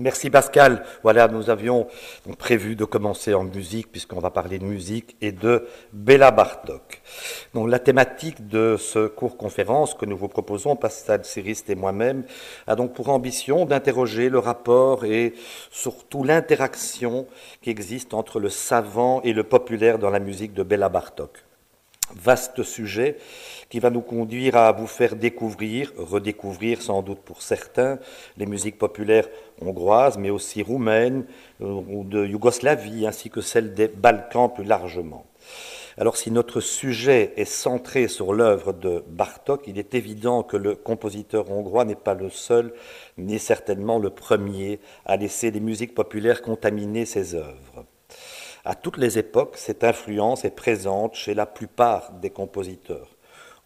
Merci Pascal. Voilà, nous avions donc prévu de commencer en musique puisqu'on va parler de musique et de Béla Bartók. Donc la thématique de ce cours conférence que nous vous proposons, Pascal Siriste et moi-même, a donc pour ambition d'interroger le rapport et surtout l'interaction qui existe entre le savant et le populaire dans la musique de Béla Bartók. Vaste sujet qui va nous conduire à vous faire découvrir, redécouvrir sans doute pour certains, les musiques populaires hongroises, mais aussi roumaines ou de Yougoslavie, ainsi que celles des Balkans plus largement. Alors si notre sujet est centré sur l'œuvre de Bartók, il est évident que le compositeur hongrois n'est pas le seul, ni certainement le premier, à laisser les musiques populaires contaminer ses œuvres. À toutes les époques, cette influence est présente chez la plupart des compositeurs.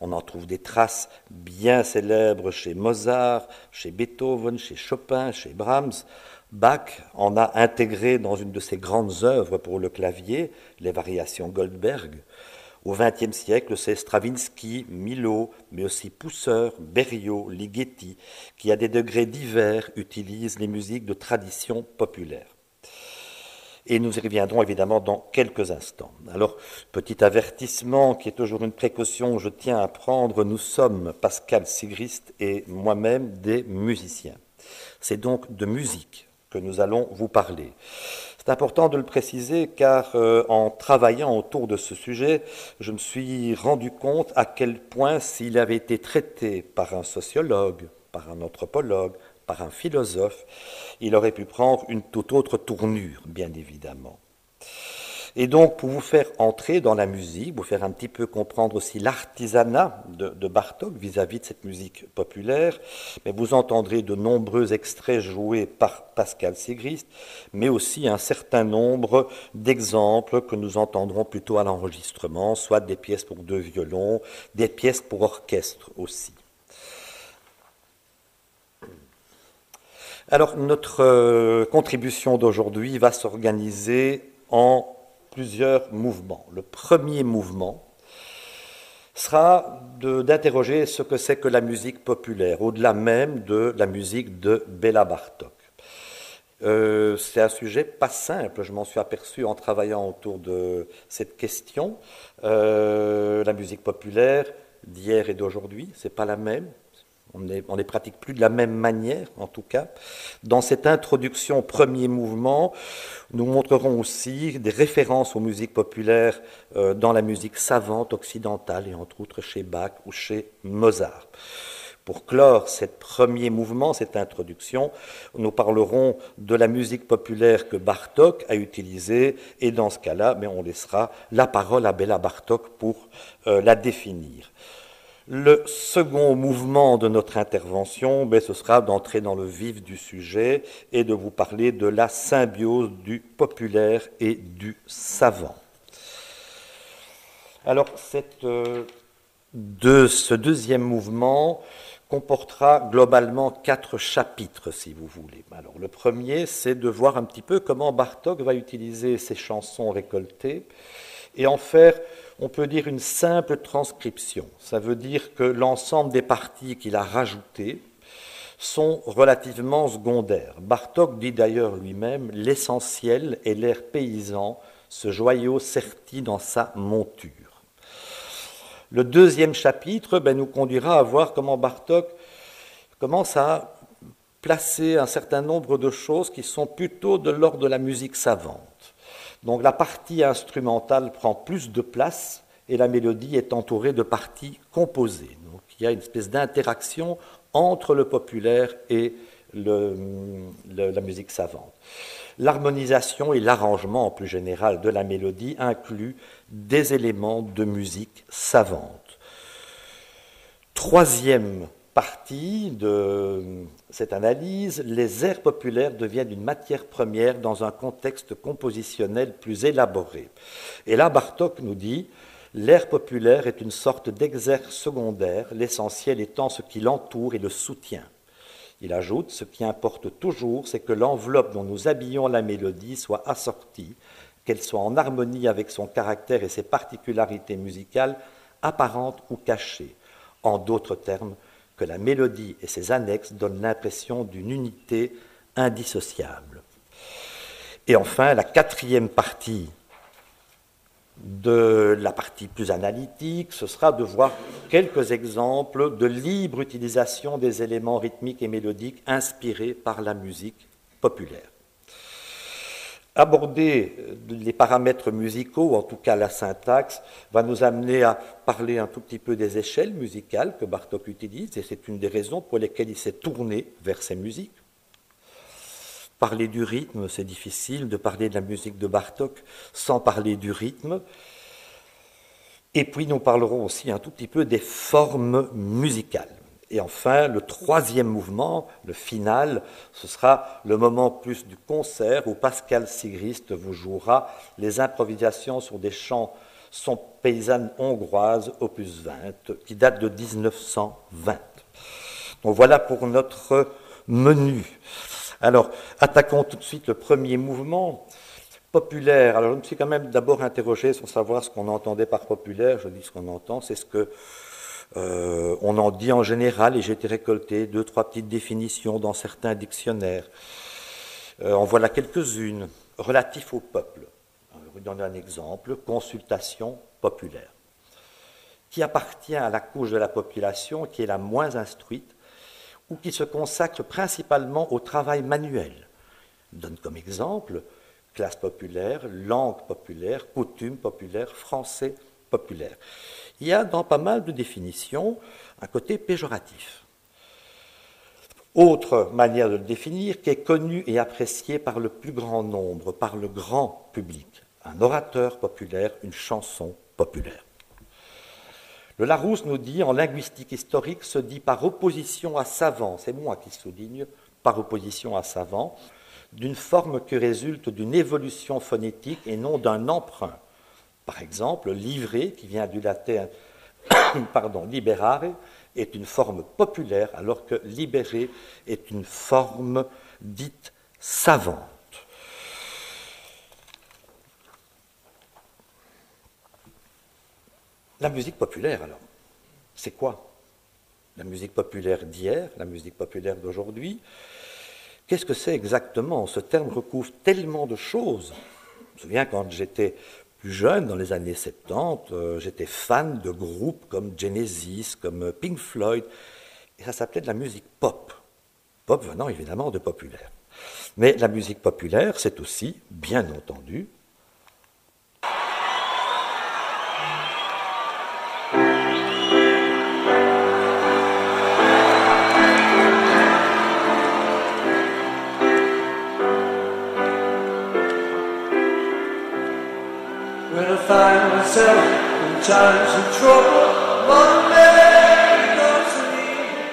On en trouve des traces bien célèbres chez Mozart, chez Beethoven, chez Chopin, chez Brahms. Bach en a intégré dans une de ses grandes œuvres pour le clavier, les variations Goldberg. Au XXe siècle, c'est Stravinsky, Milhaud, mais aussi Pousser, Berio, Ligeti, qui à des degrés divers utilisent les musiques de tradition populaire. Et nous y reviendrons évidemment dans quelques instants. Alors, petit avertissement qui est toujours une précaution, je tiens à prendre, nous sommes, Pascal Sigrist et moi-même, des musiciens. C'est donc de musique que nous allons vous parler. C'est important de le préciser car en travaillant autour de ce sujet, je me suis rendu compte à quel point s'il avait été traité par un sociologue, par un anthropologue, par un philosophe, il aurait pu prendre une toute autre tournure, bien évidemment. Et donc, pour vous faire entrer dans la musique, vous faire un petit peu comprendre aussi l'artisanat de Bartók vis-à-vis de cette musique populaire, mais vous entendrez de nombreux extraits joués par Pascal Sigrist, mais aussi un certain nombre d'exemples que nous entendrons plutôt à l'enregistrement, soit des pièces pour 2 violons, des pièces pour orchestre aussi. Alors, notre contribution d'aujourd'hui va s'organiser en plusieurs mouvements. Le premier mouvement sera d'interroger ce que c'est que la musique populaire, au-delà même de la musique de Béla Bartók. C'est un sujet pas simple, je m'en suis aperçu en travaillant autour de cette question. La musique populaire d'hier et d'aujourd'hui, c'est pas la même. On ne les pratique plus de la même manière, en tout cas. Dans cette introduction au premier mouvement, nous montrerons aussi des références aux musiques populaires dans la musique savante occidentale, et entre autres chez Bach ou chez Mozart. Pour clore ce premier mouvement, cette introduction, nous parlerons de la musique populaire que Bartók a utilisée, et dans ce cas-là, on laissera la parole à Béla Bartók pour la définir. Le second mouvement de notre intervention, ce sera d'entrer dans le vif du sujet et de vous parler de la symbiose du populaire et du savant. Alors, ce deuxième mouvement comportera globalement 4 chapitres, si vous voulez. Alors, le premier, c'est de voir un petit peu comment Bartók va utiliser ces chansons récoltées et en faire, on peut dire, une simple transcription. Ça veut dire que l'ensemble des parties qu'il a rajoutées sont relativement secondaires. Bartók dit d'ailleurs lui-même « L'essentiel est l'air paysan, ce joyau serti dans sa monture ». Le deuxième chapitre nous conduira à voir comment Bartók commence à placer un certain nombre de choses qui sont plutôt de l'ordre de la musique savante. Donc la partie instrumentale prend plus de place et la mélodie est entourée de parties composées. Donc il y a une espèce d'interaction entre le populaire et la musique savante. L'harmonisation et l'arrangement en plus général de la mélodie incluent des éléments de musique savante. Troisième partie de cette analyse, les airs populaires deviennent une matière première dans un contexte compositionnel plus élaboré. Et là, Bartók nous dit « L'air populaire est une sorte d'exergue secondaire, l'essentiel étant ce qui l'entoure et le soutient. » Il ajoute « Ce qui importe toujours, c'est que l'enveloppe dont nous habillons la mélodie soit assortie, qu'elle soit en harmonie avec son caractère et ses particularités musicales, apparentes ou cachées. En d'autres termes, que la mélodie et ses annexes donnent l'impression d'une unité indissociable. Et enfin, la quatrième partie de la partie plus analytique, ce sera de voir quelques exemples de libre utilisation des éléments rythmiques et mélodiques inspirés par la musique populaire. Aborder les paramètres musicaux, ou en tout cas la syntaxe, va nous amener à parler un tout petit peu des échelles musicales que Bartók utilise, et c'est une des raisons pour lesquelles il s'est tourné vers ces musiques. Parler du rythme, c'est difficile de parler de la musique de Bartók sans parler du rythme. Et puis nous parlerons aussi un tout petit peu des formes musicales. Et enfin, le troisième mouvement, le final, ce sera le moment plus du concert où Pascal Sigrist vous jouera les improvisations sur des chansons paysannes hongroises, opus 20, qui date de 1920. Donc voilà pour notre menu. Alors, attaquons tout de suite le premier mouvement, populaire. Alors, je me suis quand même d'abord interrogé sur savoir ce qu'on entendait par populaire. Je dis ce qu'on entend, c'est ce que on en dit en général, et j'ai été récolté 2-3 petites définitions dans certains dictionnaires. En voilà quelques-unes. Relatif au peuple. Je vous donne un exemple. Consultation populaire. Qui appartient à la couche de la population qui est la moins instruite ou qui se consacre principalement au travail manuel. Je donne comme exemple classe populaire, langue populaire, coutume populaire, français populaire. Il y a dans pas mal de définitions un côté péjoratif. Autre manière de le définir, qui est connu et apprécié par le plus grand nombre, par le grand public. Un orateur populaire, une chanson populaire. Le Larousse nous dit, en linguistique historique, se dit par opposition à savant, c'est moi qui souligne, par opposition à savant, d'une forme qui résulte d'une évolution phonétique et non d'un emprunt. Par exemple, livré, qui vient du latin liberare, est une forme populaire, alors que libéré est une forme dite savante. La musique populaire, alors, c'est quoi? La musique populaire d'hier, la musique populaire d'aujourd'hui. Qu'est-ce que c'est exactement? Ce terme recouvre tellement de choses. Je me souviens quand j'étais plus jeune, dans les années 70, j'étais fan de groupes comme Genesis, comme Pink Floyd, et ça s'appelait de la musique pop. Pop venant évidemment de populaire. Mais la musique populaire, c'est aussi, bien entendu,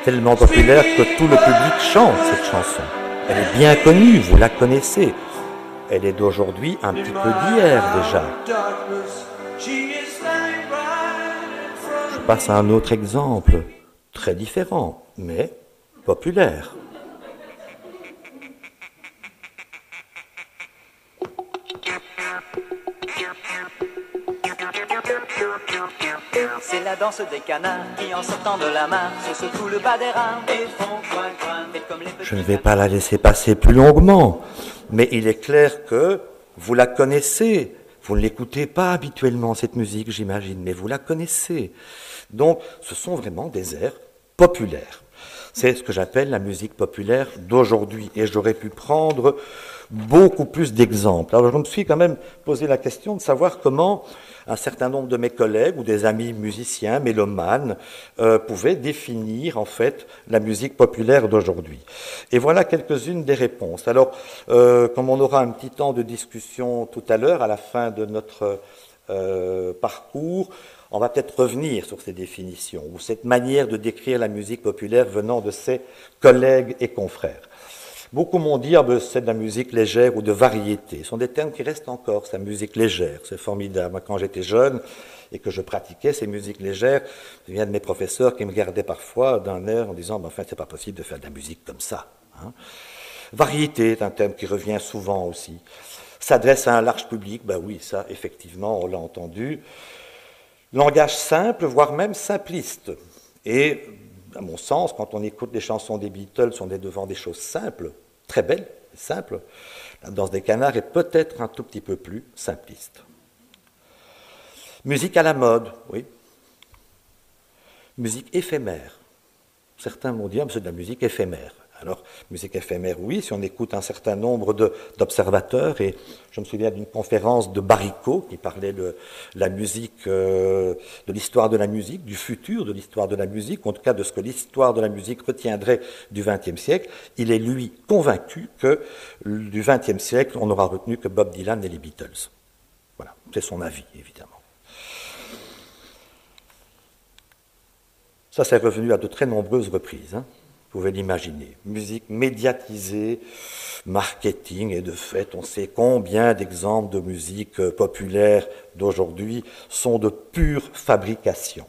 tellement populaire que tout le public chante cette chanson. Elle est bien connue, vous la connaissez. Elle est d'aujourd'hui, un petit peu d'hier déjà. Je passe à un autre exemple, très différent, mais populaire. C'est la danse des canards qui, en sortant de la mare, se secouent le bas des reins et font coin coin. Je ne vais pas la laisser passer plus longuement, mais il est clair que vous la connaissez. Vous ne l'écoutez pas habituellement, cette musique, j'imagine, mais vous la connaissez. Donc, ce sont vraiment des airs populaires. C'est ce que j'appelle la musique populaire d'aujourd'hui. Et j'aurais pu prendre beaucoup plus d'exemples. Alors, je me suis quand même posé la question de savoir comment un certain nombre de mes collègues ou des amis musiciens, mélomanes, pouvaient définir en fait la musique populaire d'aujourd'hui. Et voilà quelques-unes des réponses. Alors, comme on aura un petit temps de discussion tout à l'heure, à la fin de notre parcours, on va peut-être revenir sur ces définitions, ou cette manière de décrire la musique populaire venant de ses collègues et confrères. Beaucoup m'ont dit c'est de la musique légère ou de variété. Ce sont des termes qui restent encore, c'est la musique légère, c'est formidable. Moi, quand j'étais jeune et que je pratiquais ces musiques légères, il y a de mes professeurs qui me regardaient parfois d'un air en disant enfin, c'est pas possible de faire de la musique comme ça. Hein. Variété est un terme qui revient souvent aussi. S'adresse à un large public, ben oui, ça, effectivement, on l'a entendu. Langage simple, voire même simpliste. Et, à mon sens, quand on écoute les chansons des Beatles, on est devant des choses simples, très belle, simple. La danse des canards est peut-être un tout petit peu plus simpliste. Musique à la mode, oui. Musique éphémère. Certains vont dire, c'est de la musique éphémère. Alors, musique éphémère, oui, si on écoute un certain nombre d'observateurs, et je me souviens d'une conférence de Baricot qui parlait de la musique, de l'histoire de la musique, du futur de l'histoire de la musique, en tout cas de ce que l'histoire de la musique retiendrait du XXe siècle. Il est, lui, convaincu que du XXe siècle, on n'aura retenu que Bob Dylan et les Beatles. Voilà, c'est son avis, évidemment. Ça, c'est revenu à de très nombreuses reprises, hein. Vous pouvez l'imaginer. Musique médiatisée, marketing, et de fait, on sait combien d'exemples de musique populaire d'aujourd'hui sont de pure fabrication.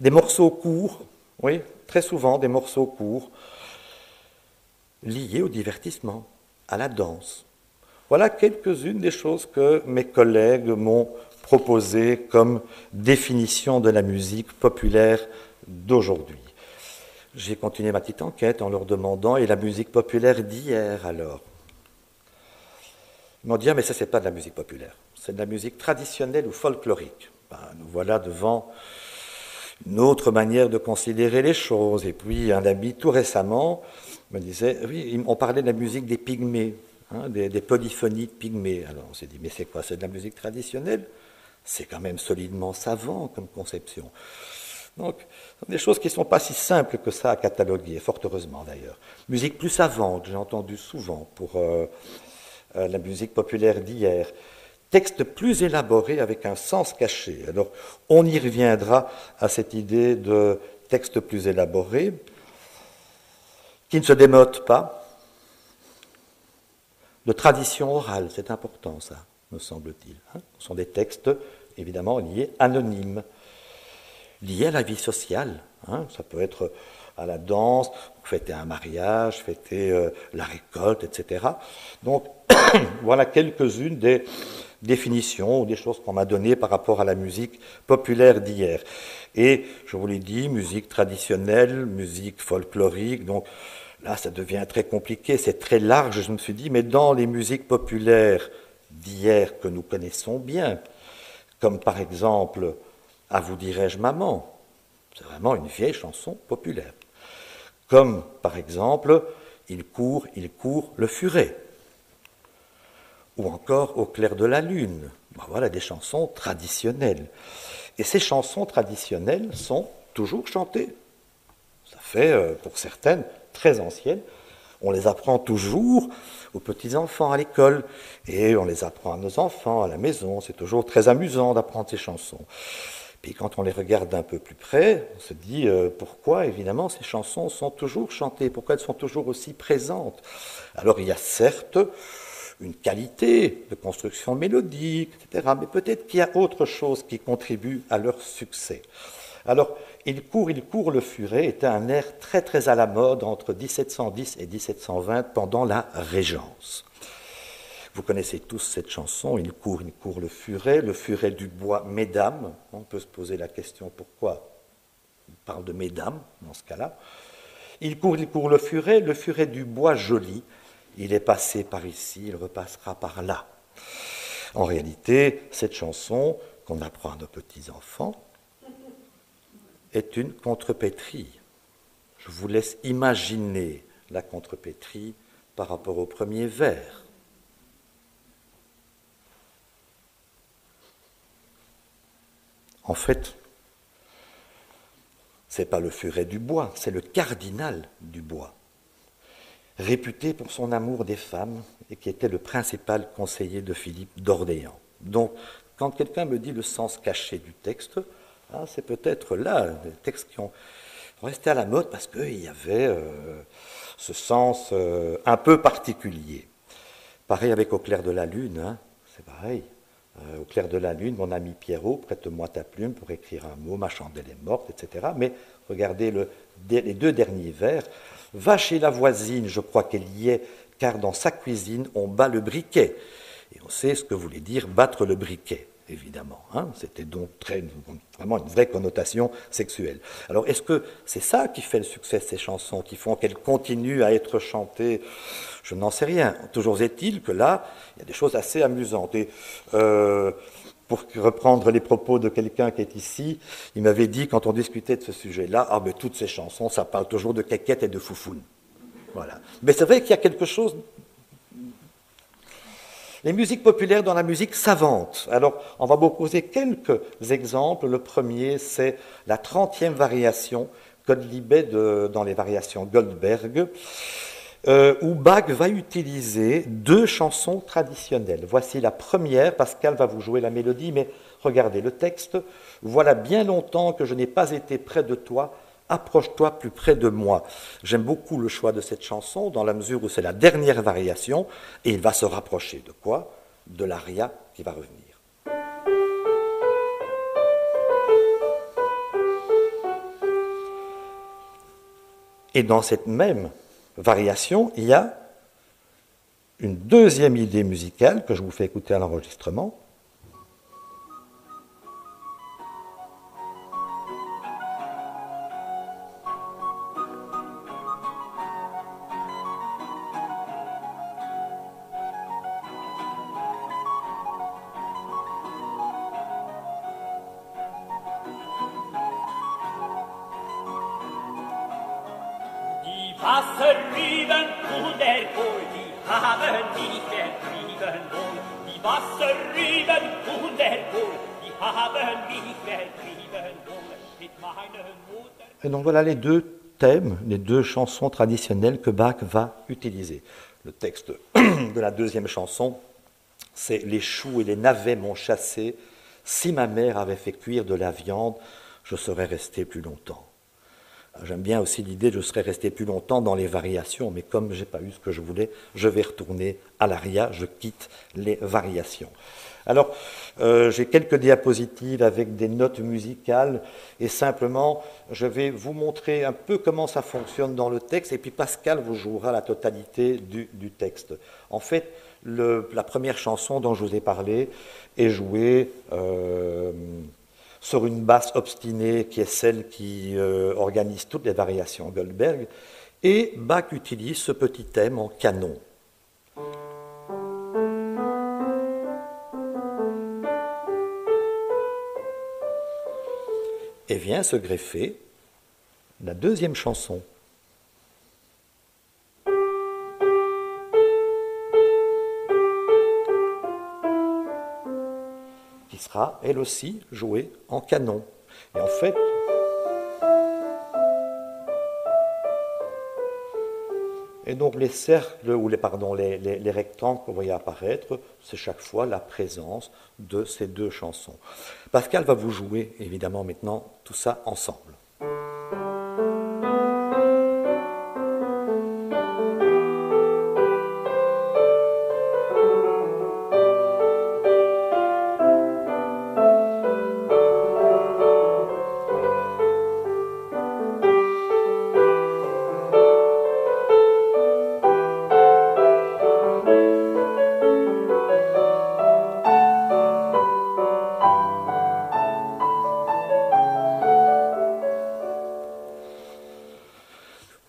Des morceaux courts, oui, très souvent des morceaux courts, liés au divertissement, à la danse. Voilà quelques-unes des choses que mes collègues m'ont proposées comme définition de la musique populaire d'aujourd'hui. J'ai continué ma petite enquête en leur demandant, et la musique populaire d'hier alors? Ils m'ont dit, mais ça c'est pas de la musique populaire, c'est de la musique traditionnelle ou folklorique. Ben, nous voilà devant une autre manière de considérer les choses. Et puis un ami tout récemment me disait, oui, on parlait de la musique des pygmées, hein, des polyphonies de pygmées. Alors on s'est dit, mais c'est quoi, c'est de la musique traditionnelle? C'est quand même solidement savant comme conception. Donc, ce sont des choses qui ne sont pas si simples que ça à cataloguer, fort heureusement d'ailleurs. Musique plus savante, j'ai entendu souvent pour la musique populaire d'hier. Texte plus élaboré avec un sens caché. Alors, on y reviendra à cette idée de texte plus élaboré, qui ne se démode pas, de tradition orale, c'est important ça, me semble-t-il. Hein. Ce sont des textes, évidemment, liés anonymes, liés à la vie sociale. Hein. Ça peut être à la danse, fêter un mariage, fêter la récolte, etc. Donc, voilà quelques-unes des définitions ou des choses qu'on m'a données par rapport à la musique populaire d'hier. Et, je vous l'ai dit, musique traditionnelle, musique folklorique, donc là, ça devient très compliqué, c'est très large. Je me suis dit, mais dans les musiques populaires d'hier que nous connaissons bien, comme par exemple « À vous dirai-je maman », c'est vraiment une vieille chanson populaire. Comme par exemple « il court, le furet », ou encore « Au clair de la lune ». Ben voilà des chansons traditionnelles. Et ces chansons traditionnelles sont toujours chantées. Ça fait, pour certaines, très anciennes. On les apprend toujours aux petits-enfants à l'école, et on les apprend à nos enfants à la maison. C'est toujours très amusant d'apprendre ces chansons. Puis quand on les regarde d'un peu plus près, on se dit pourquoi, évidemment, ces chansons sont toujours chantées, pourquoi elles sont toujours aussi présentes. Alors il y a certes une qualité de construction mélodique, etc., mais peut-être qu'il y a autre chose qui contribue à leur succès. Alors, il court, le furet était un air très très à la mode entre 1710 et 1720 pendant la Régence. Vous connaissez tous cette chanson, il court, le furet du bois mesdames. On peut se poser la question pourquoi il parle de mesdames dans ce cas-là. Il court, le furet du bois joli. Il est passé par ici, il repassera par là. En réalité, cette chanson qu'on apprend à nos petits-enfants est une contrepétrie. Je vous laisse imaginer la contrepétrie par rapport au premier vers. En fait, ce n'est pas le furet du bois, c'est le cardinal du bois, réputé pour son amour des femmes et qui était le principal conseiller de Philippe d'Orléans. Donc, quand quelqu'un me dit le sens caché du texte, c'est peut-être là des textes qui ont resté à la mode parce qu'il y avait ce sens un peu particulier. Pareil avec Au clair de la lune, c'est pareil. Au clair de la lune, mon ami Pierrot, prête-moi ta plume pour écrire un mot, ma chandelle est morte, etc. Mais regardez les deux derniers vers. Va chez la voisine, je crois qu'elle y est, car dans sa cuisine, on bat le briquet. Et on sait ce que voulait dire battre le briquet. évidemment. Hein. C'était donc vraiment une vraie connotation sexuelle. Alors, est-ce que c'est ça qui fait le succès de ces chansons, qui font qu'elles continuent à être chantées? Je n'en sais rien. Toujours est-il que là, il y a des choses assez amusantes. Et pour reprendre les propos de quelqu'un qui est ici, il m'avait dit, quand on discutait de ce sujet-là, ah ben toutes ces chansons, ça parle toujours de caquettes et de foufounes. Voilà. Mais c'est vrai qu'il y a quelque chose... Les musiques populaires dans la musique savante. Alors, on va vous poser quelques exemples. Le premier, c'est la 30e variation Quodlibet dans les variations Goldberg, où Bach va utiliser 2 chansons traditionnelles. Voici la première. Pascal va vous jouer la mélodie, mais regardez le texte. Voilà bien longtemps que je n'ai pas été près de toi. Approche-toi plus près de moi. J'aime beaucoup le choix de cette chanson dans la mesure où c'est la dernière variation et il va se rapprocher de quoi? De l'aria qui va revenir. Et dans cette même variation, il y a une deuxième idée musicale que je vous fais écouter à l'enregistrement. Et donc voilà les 2 thèmes, les 2 chansons traditionnelles que Bach va utiliser. Le texte de la deuxième chanson, c'est « Les choux et les navets m'ont chassé, si ma mère avait fait cuire de la viande, je serais resté plus longtemps ». J'aime bien aussi l'idée de « je serais resté plus longtemps » dans les variations, mais comme je n'ai pas eu ce que je voulais, je vais retourner à l'aria, je quitte les variations. Alors, j'ai quelques diapositives avec des notes musicales et simplement, je vais vous montrer un peu comment ça fonctionne dans le texte et puis Pascal vous jouera la totalité du texte. En fait, la première chanson dont je vous ai parlé est jouée sur une basse obstinée qui est celle qui organise toutes les variations Goldberg et Bach utilise ce petit thème en canon. Et vient se greffer la deuxième chanson. Qui sera, elle aussi, jouée en canon. Et en fait, et donc les cercles, ou les rectangles que vous voyez apparaître, c'est chaque fois la présence de ces 2 chansons. Pascal va vous jouer, évidemment, maintenant, tout ça ensemble.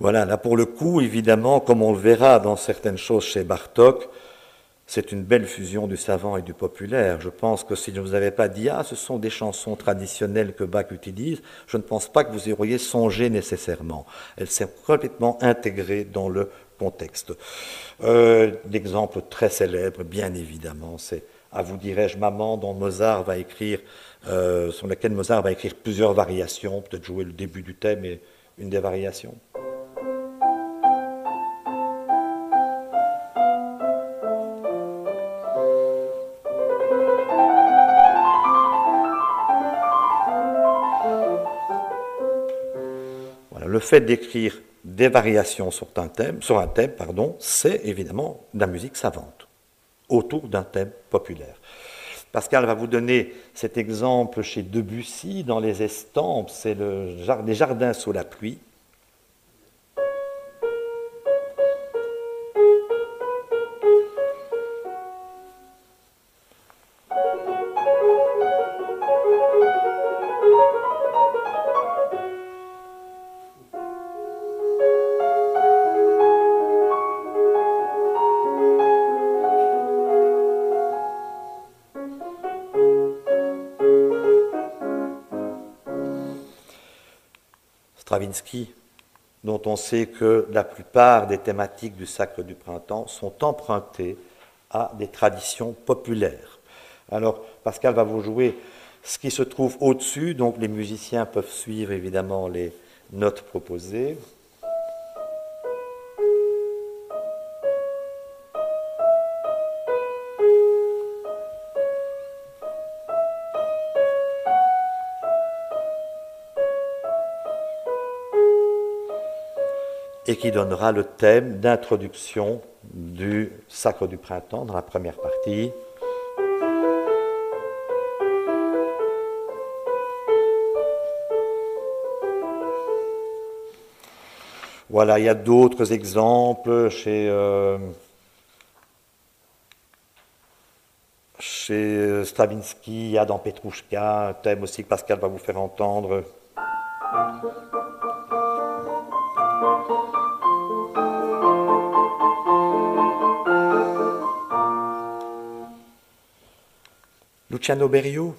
Voilà, là pour le coup, évidemment, comme on le verra dans certaines choses chez Bartók, c'est une belle fusion du savant et du populaire. Je pense que si je ne vous avais pas dit « Ah, ce sont des chansons traditionnelles que Bach utilise », je ne pense pas que vous y auriez songé nécessairement. Elles sont complètement intégrées dans le contexte. L'exemple très célèbre, bien évidemment, c'est « Ah, vous dirais-je, maman » dont Mozart va écrire, sur laquelle Mozart va écrire plusieurs variations, peut-être jouer le début du thème et une des variations. Le fait d'écrire des variations sur un thème, c'est évidemment de la musique savante, autour d'un thème populaire. Pascal va vous donner cet exemple chez Debussy dans les estampes, c'est les jardins sous la pluie. Stravinsky, dont on sait que la plupart des thématiques du Sacre du Printemps sont empruntées à des traditions populaires. Alors, Pascal va vous jouer ce qui se trouve au-dessus, donc les musiciens peuvent suivre évidemment les notes proposées. Et qui donnera le thème d'introduction du Sacre du Printemps dans la première partie. Voilà, il y a d'autres exemples chez Stravinsky, il y a dans Petrouchka, un thème aussi que Pascal va vous faire entendre. Luciano Berio,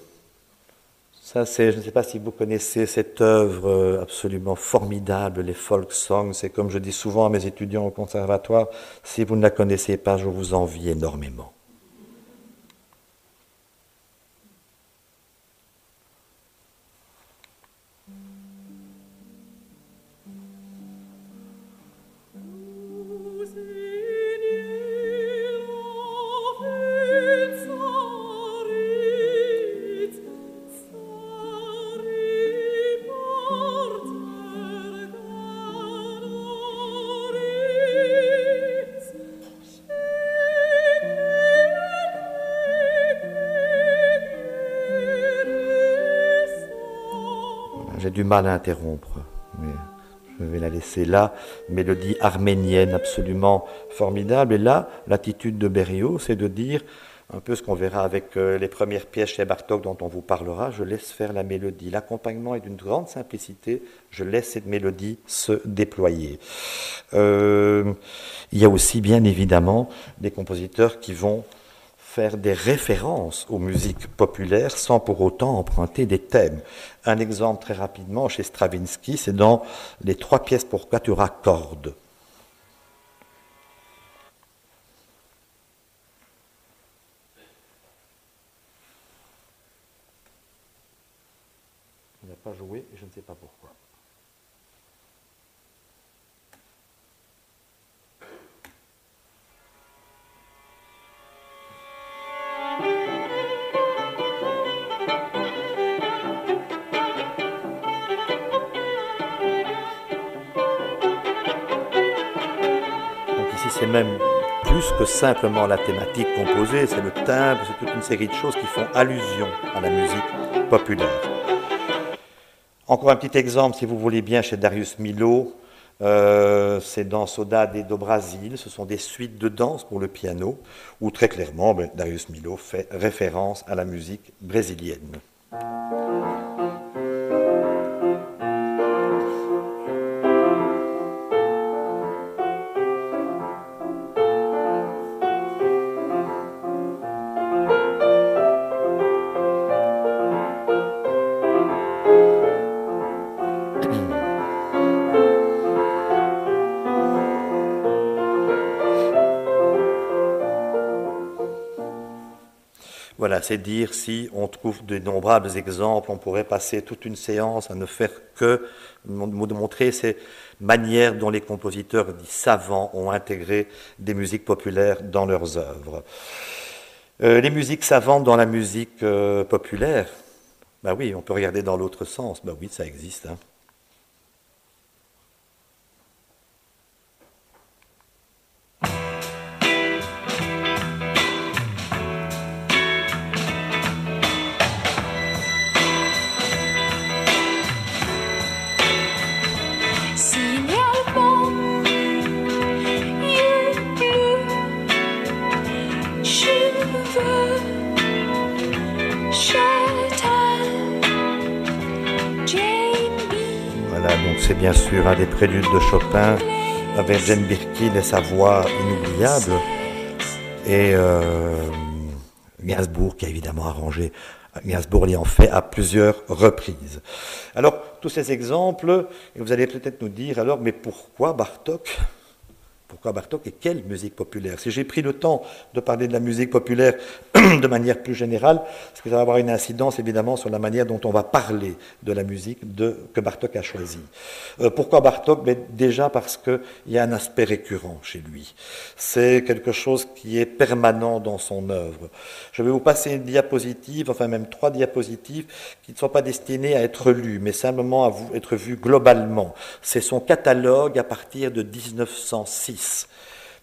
ça c'est, je ne sais pas si vous connaissez cette œuvre absolument formidable, les folk songs, c'est comme je dis souvent à mes étudiants au conservatoire, si vous ne la connaissez pas, je vous envie énormément. J'ai du mal à interrompre, mais je vais la laisser là. Mélodie arménienne absolument formidable. Et là, l'attitude de Berio, c'est de dire, un peu ce qu'on verra avec les premières pièces chez Bartók dont on vous parlera, je laisse faire la mélodie. L'accompagnement est d'une grande simplicité, je laisse cette mélodie se déployer. Il y a aussi bien évidemment des compositeurs qui vont faire des références aux musiques populaires sans pour autant emprunter des thèmes. Un exemple très rapidement chez Stravinsky, c'est dans les 3 pièces pour quatuor à cordes. Il n'a pas joué et je ne sais pas pourquoi. C'est même plus que simplement la thématique composée, c'est le timbre, c'est toute une série de choses qui font allusion à la musique populaire. Encore un petit exemple, si vous voulez bien, chez Darius Milhaud, c'est dans Saudade do Brasil, ce sont des suites de danse pour le piano, où très clairement, Darius Milhaud fait référence à la musique brésilienne. Voilà, c'est dire si on trouve d'innombrables exemples, on pourrait passer toute une séance à ne faire que montrer ces manières dont les compositeurs dits savants ont intégré des musiques populaires dans leurs œuvres. Les musiques savantes dans la musique populaire, ben oui, on peut regarder dans l'autre sens, ben oui, ça existe. Hein. Donc c'est bien sûr un des préludes de Chopin avec Jane Birkin et sa voix inoubliable et Gainsbourg qui a évidemment arrangé, Gainsbourg l'ayant fait à plusieurs reprises. Alors tous ces exemples, et vous allez peut-être nous dire alors, mais pourquoi Bartók? Pourquoi Bartók et quelle musique populaire? Si j'ai pris le temps de parler de la musique populaire de manière plus générale, parce que ça va avoir une incidence évidemment sur la manière dont on va parler de la musique que Bartók a choisie. Pourquoi Bartók? Déjà parce qu'il y a un aspect récurrent chez lui. C'est quelque chose qui est permanent dans son œuvre. Je vais vous passer une diapositive, enfin même 3 diapositives, qui ne sont pas destinées à être lues, mais simplement à être vues globalement. C'est son catalogue à partir de 1906.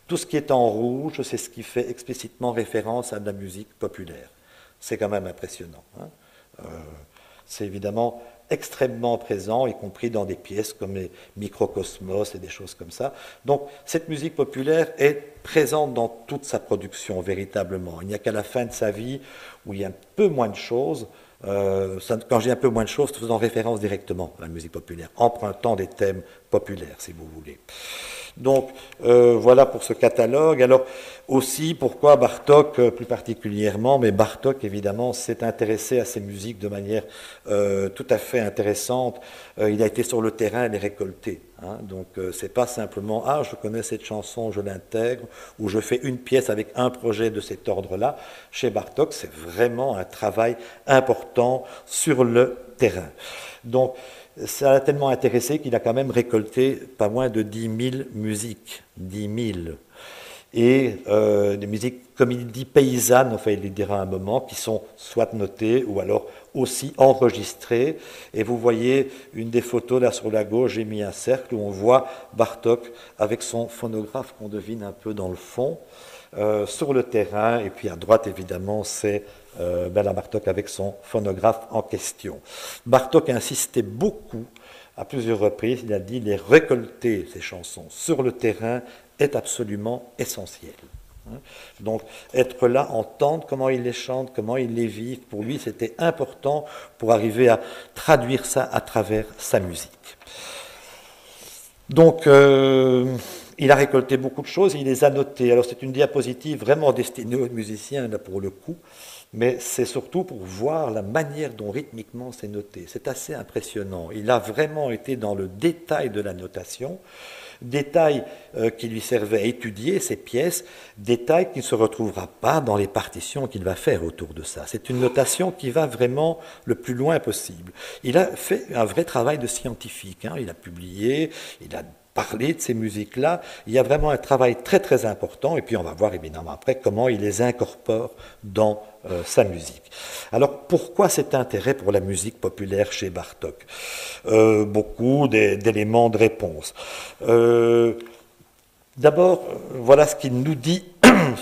Tout ce qui est en rouge, c'est ce qui fait explicitement référence à de la musique populaire. C'est quand même impressionnant. C'est évidemment extrêmement présent, y compris dans des pièces comme les Microcosmos et des choses comme ça. Donc cette musique populaire est présente dans toute sa production, véritablement. Il n'y a qu'à la fin de sa vie où il y a un peu moins de choses. Quand je dis un peu moins de choses, faisant référence directement à la musique populaire, empruntant des thèmes populaires, si vous voulez. Donc voilà pour ce catalogue. Alors aussi pourquoi Bartók plus particulièrement, mais Bartók évidemment s'est intéressé à ces musiques de manière tout à fait intéressante. Il a été sur le terrain et les récolter. Donc c'est pas simplement je connais cette chanson, je l'intègre, ou je fais une pièce avec un projet de cet ordre-là. Chez Bartók, c'est vraiment un travail important sur le terrain. Donc ça l'a tellement intéressé qu'il a quand même récolté pas moins de 10 000 musiques. 10 000. Et des musiques, comme il dit, paysannes, enfin il les dira un moment, qui sont soit notées ou alors aussi enregistrées. Et vous voyez une des photos là sur la gauche, j'ai mis un cercle où on voit Bartók avec son phonographe qu'on devine un peu dans le fond, sur le terrain. Et puis à droite, évidemment, c'est Béla Bartók avec son phonographe en question. Bartók a insisté beaucoup, à plusieurs reprises, il a dit les récolter, ces chansons, sur le terrain est absolument essentiel. Donc être là, entendre comment il les chante, comment il les vit, pour lui c'était important pour arriver à traduire ça à travers sa musique. Donc il a récolté beaucoup de choses, il les a notées. Alors c'est une diapositive vraiment destinée aux musiciens là pour le coup, mais c'est surtout pour voir la manière dont rythmiquement c'est noté. C'est assez impressionnant. Il a vraiment été dans le détail de la notation, détail qui lui servait à étudier ces pièces, détail qui ne se retrouvera pas dans les partitions qu'il va faire autour de ça. C'est une notation qui va vraiment le plus loin possible. Il a fait un vrai travail de scientifique. Il a publié, il a parlé de ces musiques-là. Il y a vraiment un travail très très important, et puis on va voir évidemment après comment il les incorpore dans sa musique. Alors pourquoi cet intérêt pour la musique populaire chez Bartók? Beaucoup d'éléments de réponse. D'abord, voilà ce qu'il nous dit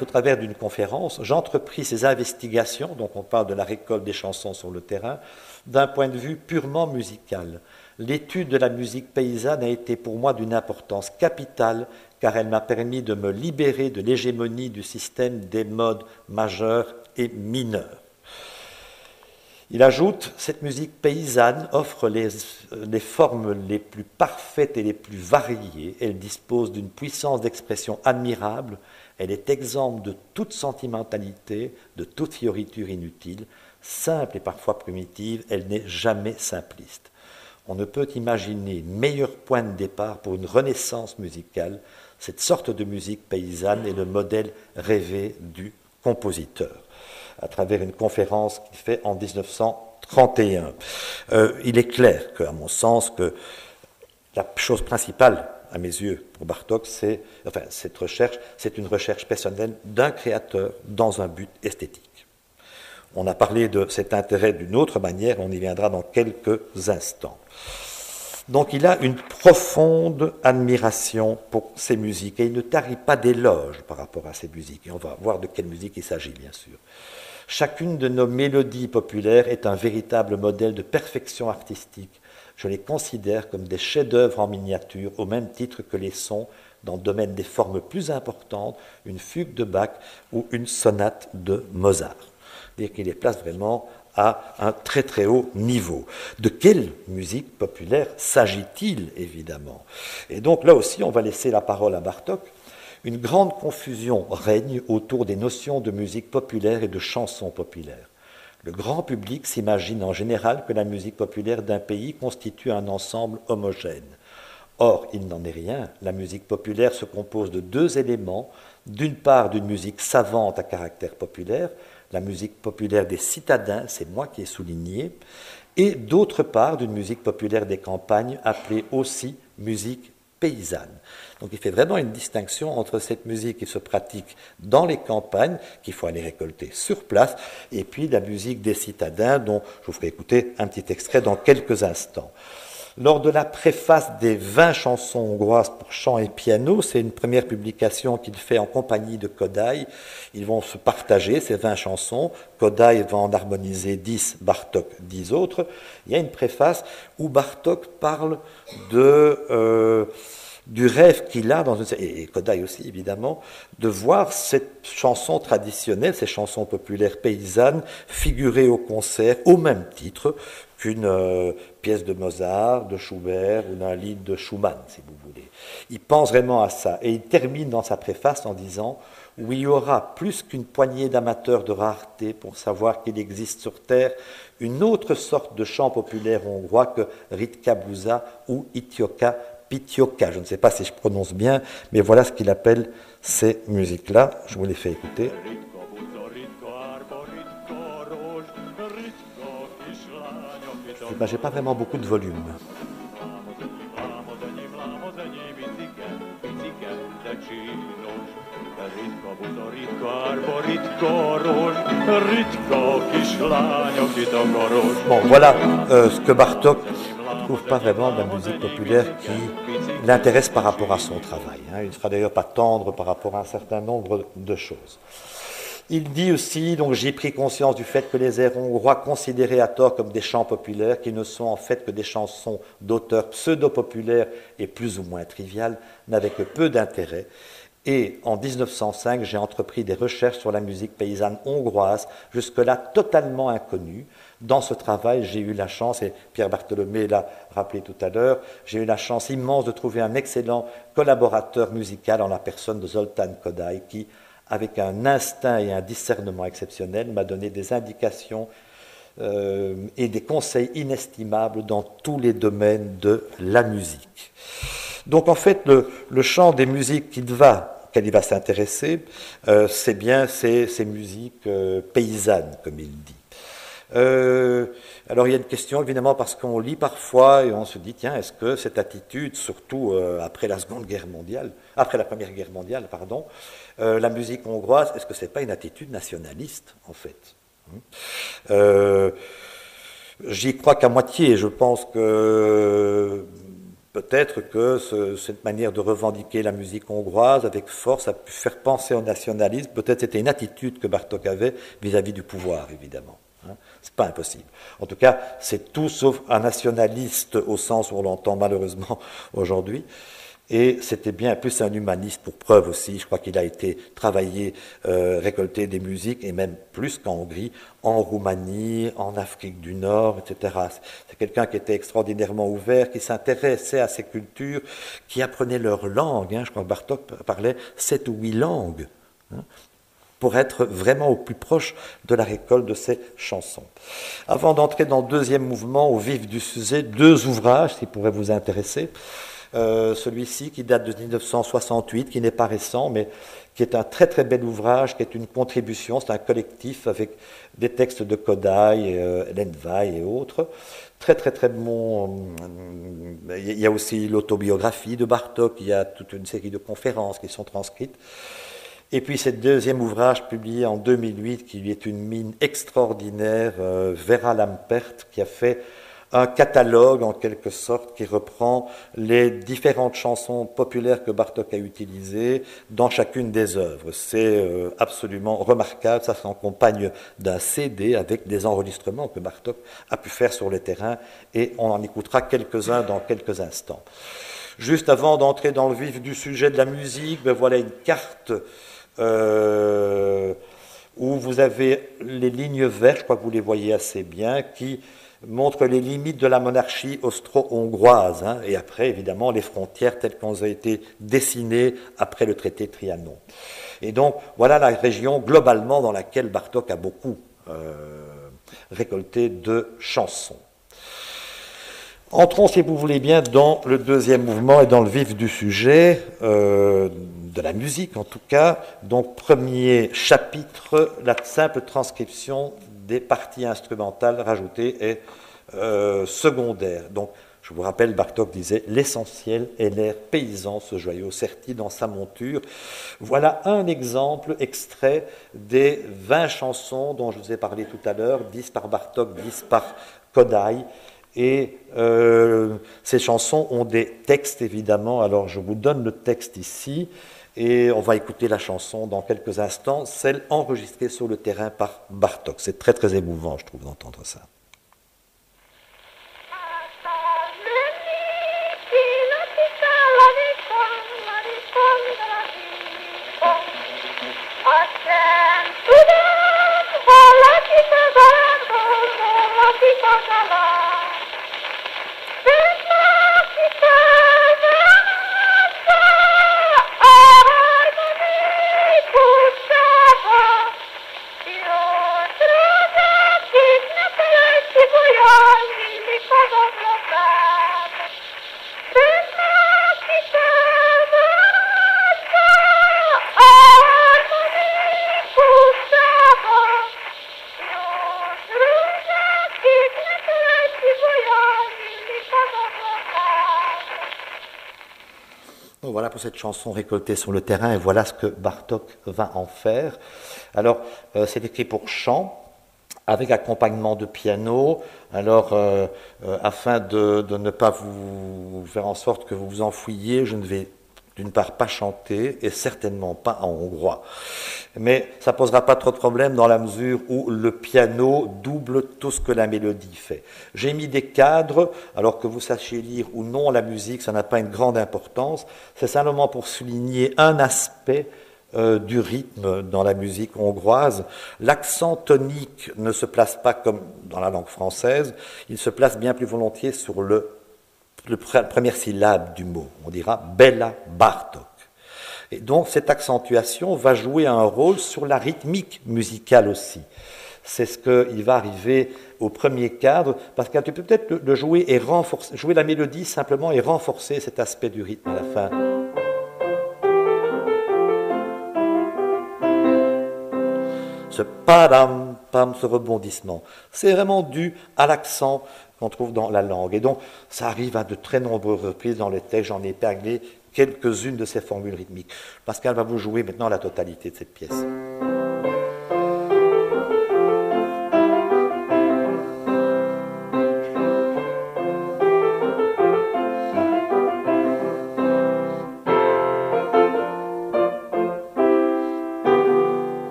au travers d'une conférence. J'entrepris ces investigations, donc on parle de la récolte des chansons sur le terrain, d'un point de vue purement musical. L'étude de la musique paysanne a été pour moi d'une importance capitale car elle m'a permis de me libérer de l'hégémonie du système des modes majeurs et mineurs. Il ajoute, cette musique paysanne offre les formes les plus parfaites et les plus variées. Elle dispose d'une puissance d'expression admirable. Elle est exempte de toute sentimentalité, de toute fioriture inutile. Simple et parfois primitive, elle n'est jamais simpliste. On ne peut imaginer meilleur point de départ pour une renaissance musicale. Cette sorte de musique paysanne est le modèle rêvé du compositeur, à travers une conférence qu'il fait en 1931. Il est clair qu'à mon sens, que la chose principale, à mes yeux, pour Bartók, cette recherche, c'est une recherche personnelle d'un créateur dans un but esthétique. On a parlé de cet intérêt d'une autre manière, on y viendra dans quelques instants. Donc il a une profonde admiration pour ces musiques et il ne tarit pas d'éloges par rapport à ces musiques. Et on va voir de quelle musique il s'agit, bien sûr. Chacune de nos mélodies populaires est un véritable modèle de perfection artistique. Je les considère comme des chefs-d'œuvre en miniature, au même titre que les sons dans le domaine des formes plus importantes, une fugue de Bach ou une sonate de Mozart. C'est-à-dire qu'il les place vraiment à un très très haut niveau. De quelle musique populaire s'agit-il, évidemment? Et donc là aussi, on va laisser la parole à Bartók. Une grande confusion règne autour des notions de musique populaire et de chansons populaires. Le grand public s'imagine en général que la musique populaire d'un pays constitue un ensemble homogène. Or, il n'en est rien. La musique populaire se compose de deux éléments. D'une part, d'une musique savante à caractère populaire, la musique populaire des citadins, c'est moi qui ai souligné, et d'autre part, d'une musique populaire des campagnes, appelée aussi musique paysanne. Donc il fait vraiment une distinction entre cette musique qui se pratique dans les campagnes, qu'il faut aller récolter sur place, et puis la musique des citadins, dont je vous ferai écouter un petit extrait dans quelques instants. Lors de la préface des 20 chansons hongroises pour chant et piano, c'est une première publication qu'il fait en compagnie de Kodály. Ils vont se partager ces 20 chansons. Kodály va en harmoniser 10, Bartók 10 autres. Il y a une préface où Bartók parle du rêve qu'il a, et Kodály aussi évidemment, de voir cette chanson traditionnelle, ces chansons populaires paysannes, figurer au concert au même titre qu'une pièce de Mozart, de Schubert ou d'un lied de Schumann, si vous voulez. Il pense vraiment à ça. Et il termine dans sa préface en disant « Où il y aura plus qu'une poignée d'amateurs de rareté pour savoir qu'il existe sur Terre une autre sorte de chant populaire hongrois que Ritka Bluza ou Itioka Pitioka. » Je ne sais pas si je prononce bien, mais voilà ce qu'il appelle ces musiques-là. Je vous les fais écouter. J'ai pas vraiment beaucoup de volume. Bon, voilà ce que Bartók ne trouve pas vraiment de la musique populaire qui l'intéresse par rapport à son travail. Il ne sera d'ailleurs pas tendre par rapport à un certain nombre de choses. Il dit aussi, donc j'ai pris conscience du fait que les airs hongrois considérés à tort comme des chants populaires, qui ne sont en fait que des chansons d'auteurs pseudo-populaires et plus ou moins triviales, n'avaient que peu d'intérêt. Et en 1905, j'ai entrepris des recherches sur la musique paysanne hongroise, jusque-là totalement inconnue. Dans ce travail, j'ai eu la chance, et Pierre Bartholomé l'a rappelé tout à l'heure, j'ai eu la chance immense de trouver un excellent collaborateur musical en la personne de Zoltán Kodály, qui, avec un instinct et un discernement exceptionnel, m'a donné des indications et des conseils inestimables dans tous les domaines de la musique. Donc en fait, le champ des musiques qu'elle il va s'intéresser, c'est bien ces musiques paysannes, comme il dit. Alors il y a une question évidemment parce qu'on lit parfois et on se dit tiens, est-ce que cette attitude, surtout après la Première Guerre mondiale, la musique hongroise, est-ce que c'est pas une attitude nationaliste en fait? J'y crois qu'à moitié. Je pense que peut-être que cette manière de revendiquer la musique hongroise avec force a pu faire penser au nationalisme. Peut-être c'était une attitude que Bartók avait vis-à-vis du pouvoir, évidemment. C'est pas impossible. En tout cas, c'est tout sauf un nationaliste au sens où on l'entend malheureusement aujourd'hui. Et c'était bien plus un humaniste pour preuve aussi. Je crois qu'il a été travaillé, récolter des musiques, et même plus qu'en Hongrie, en Roumanie, en Afrique du Nord, etc. C'est quelqu'un qui était extraordinairement ouvert, qui s'intéressait à ces cultures, qui apprenait leur langue. Je crois que Bartók parlait 7 ou 8 langues, pour être vraiment au plus proche de la récolte de ces chansons. Avant d'entrer dans le deuxième mouvement, au vif du sujet, 2 ouvrages qui pourraient vous intéresser. Celui-ci qui date de 1968, qui n'est pas récent, mais qui est un très très bel ouvrage, qui est une contribution, c'est un collectif avec des textes de Kodály, Hélène Weil et autres. Très très très bon. Il y a aussi l'autobiographie de Bartók, il y a toute une série de conférences qui sont transcrites. Et puis ce deuxième ouvrage publié en 2008, qui lui est une mine extraordinaire, Vera Lampert, qui a fait un catalogue en quelque sorte qui reprend les différentes chansons populaires que Bartók a utilisées dans chacune des œuvres. C'est absolument remarquable, ça s'accompagne d'un CD avec des enregistrements que Bartók a pu faire sur le terrain et on en écoutera quelques-uns dans quelques instants. Juste avant d'entrer dans le vif du sujet de la musique, voilà une carte où vous avez les lignes vertes, je crois que vous les voyez assez bien, qui montrent les limites de la monarchie austro-hongroise, et après, évidemment, les frontières telles qu'elles ont été dessinées après le traité de Trianon. Et donc, voilà la région, globalement, dans laquelle Bartók a beaucoup récolté de chansons. Entrons, si vous voulez bien, dans le deuxième mouvement et dans le vif du sujet, de la musique en tout cas. Donc, premier chapitre, la simple transcription des parties instrumentales rajoutées est secondaire. Donc, je vous rappelle, Bartók disait « L'essentiel est l'air paysan, ce joyau serti dans sa monture ». Voilà un exemple extrait des 20 chansons dont je vous ai parlé tout à l'heure, 10 par Bartók, 10 par Kodály. Et ces chansons ont des textes, évidemment. Alors, je vous donne le texte ici, et on va écouter la chanson dans quelques instants, celle enregistrée sur le terrain par Bartók. C'est très, très émouvant, je trouve, d'entendre ça. Donc voilà pour cette chanson récoltée sur le terrain, et voilà ce que Bartók va en faire. Alors, c'est écrit pour chant, avec accompagnement de piano. Alors, afin de ne pas vous faire en sorte que vous vous enfouiez, je ne vais d'une part pas chanter et certainement pas en hongrois. Mais ça ne posera pas trop de problèmes dans la mesure où le piano double tout ce que la mélodie fait. J'ai mis des cadres, alors que vous sachiez lire ou non la musique, ça n'a pas une grande importance. C'est simplement pour souligner un aspect du rythme dans la musique hongroise. L'accent tonique ne se place pas comme dans la langue française, il se place bien plus volontiers sur la première syllabe du mot. On dira Béla Bartók. Et donc cette accentuation va jouer un rôle sur la rythmique musicale aussi. C'est ce qu'il va arriver au premier cadre, parce que tu peux peut-être le jouer et renforcer, jouer la mélodie simplement et renforcer cet aspect du rythme à la fin. Ce padam, pam, ce rebondissement, c'est vraiment dû à l'accent qu'on trouve dans la langue. Et donc, ça arrive à de très nombreuses reprises dans les textes. J'en ai épinglé quelques-unes de ces formules rythmiques. Pascal va vous jouer maintenant la totalité de cette pièce.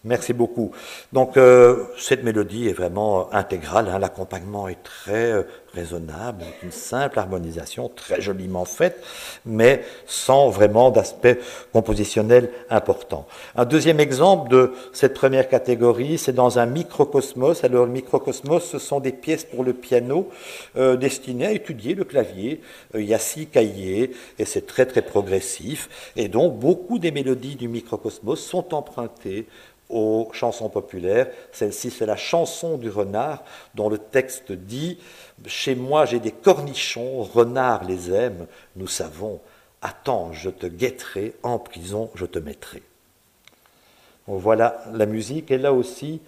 Merci beaucoup. Donc, cette mélodie est vraiment intégrale, hein. L'accompagnement est très raisonnable, avec une simple harmonisation très joliment faite, mais sans vraiment d'aspect compositionnel important. Un deuxième exemple de cette première catégorie, c'est dans un microcosmos. Alors, le microcosmos, ce sont des pièces pour le piano destinées à étudier le clavier. Il y a 6 cahiers, et c'est très, très progressif. Et donc, beaucoup des mélodies du microcosmos sont empruntées aux chansons populaires. Celle-ci, c'est la chanson du renard, dont le texte dit « Chez moi, j'ai des cornichons, renards les aiment, nous savons, attends, je te guetterai, en prison, je te mettrai. » Donc voilà la musique, et là aussi,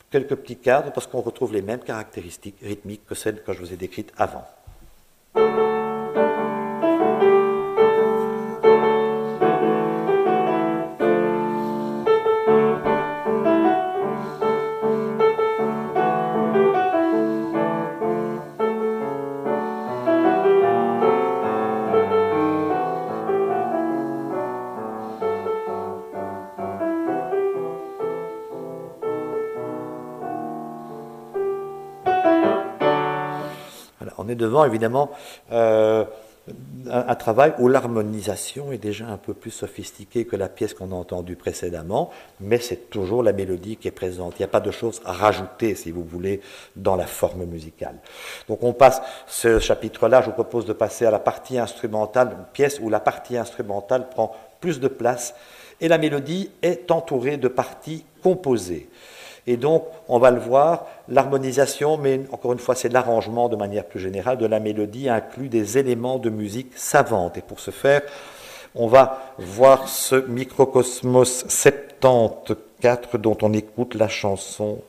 quelques petits cadres, parce qu'on retrouve les mêmes caractéristiques rythmiques que celles que je vous ai décrites avant. On est devant, évidemment, un travail où l'harmonisation est déjà un peu plus sophistiquée que la pièce qu'on a entendue précédemment, mais c'est toujours la mélodie qui est présente. Il n'y a pas de choses à rajouter, si vous voulez, dans la forme musicale. Donc on passe ce chapitre-là, je vous propose de passer à la partie instrumentale, une pièce où la partie instrumentale prend plus de place et la mélodie est entourée de parties composées. Et donc, on va le voir, l'harmonisation, mais encore une fois, c'est l'arrangement de manière plus générale de la mélodie, inclut des éléments de musique savante. Et pour ce faire, on va voir ce Microcosmos 74 dont on écoute la chanson.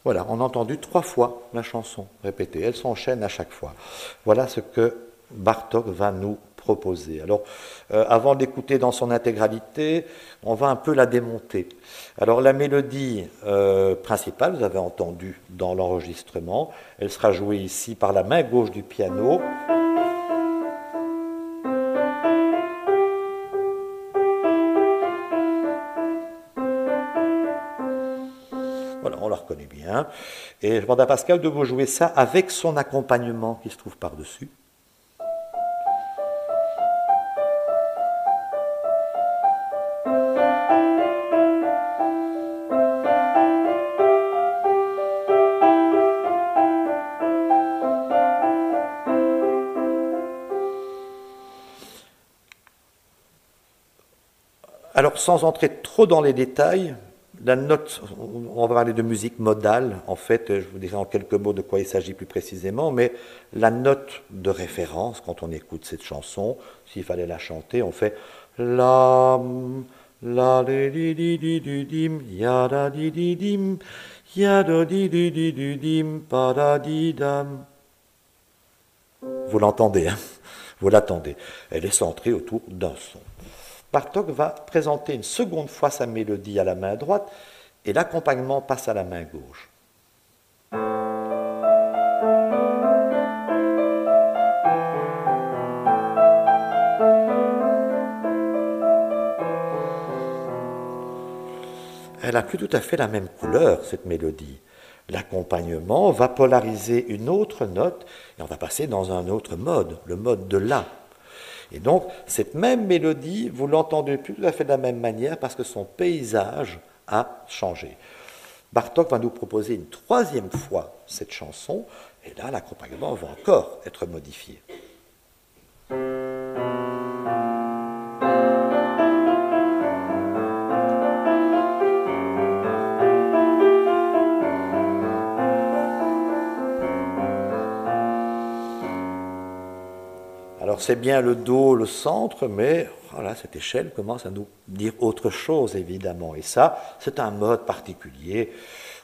Voilà, on a entendu 3 fois la chanson répétée, elle s'enchaîne à chaque fois. Voilà ce que Bartók va nous proposer. Alors, avant d'écouter dans son intégralité, on va un peu la démonter. Alors, la mélodie principale, vous avez entendu dans l'enregistrement, elle sera jouée ici par la main gauche du piano. Voilà, on la reconnaît bien. Et je demande à Pascal de vous jouer ça avec son accompagnement qui se trouve par-dessus. Alors, sans entrer trop dans les détails, la note, on va parler de musique modale, en fait, je vous dirai en quelques mots de quoi il s'agit plus précisément, mais la note de référence, quand on écoute cette chanson, s'il fallait la chanter, on fait la, la, di di di di dim, ya da di di dim, ya da di di dim, pa da di dam. Vous l'entendez, hein? Vous l'attendez. Elle est centrée autour d'un son. Bartók va présenter une seconde fois sa mélodie à la main droite et l'accompagnement passe à la main gauche. Elle n'a plus tout à fait la même couleur, cette mélodie. L'accompagnement va polariser une autre note et on va passer dans un autre mode, le mode de La. Et donc, cette même mélodie, vous l'entendez plus tout à fait de la même manière parce que son paysage a changé. Bartók va nous proposer une troisième fois cette chanson, et là, l'accompagnement va encore être modifié. Alors c'est bien le Do, le centre, mais voilà, cette échelle commence à nous dire autre chose, évidemment. Et ça, c'est un mode particulier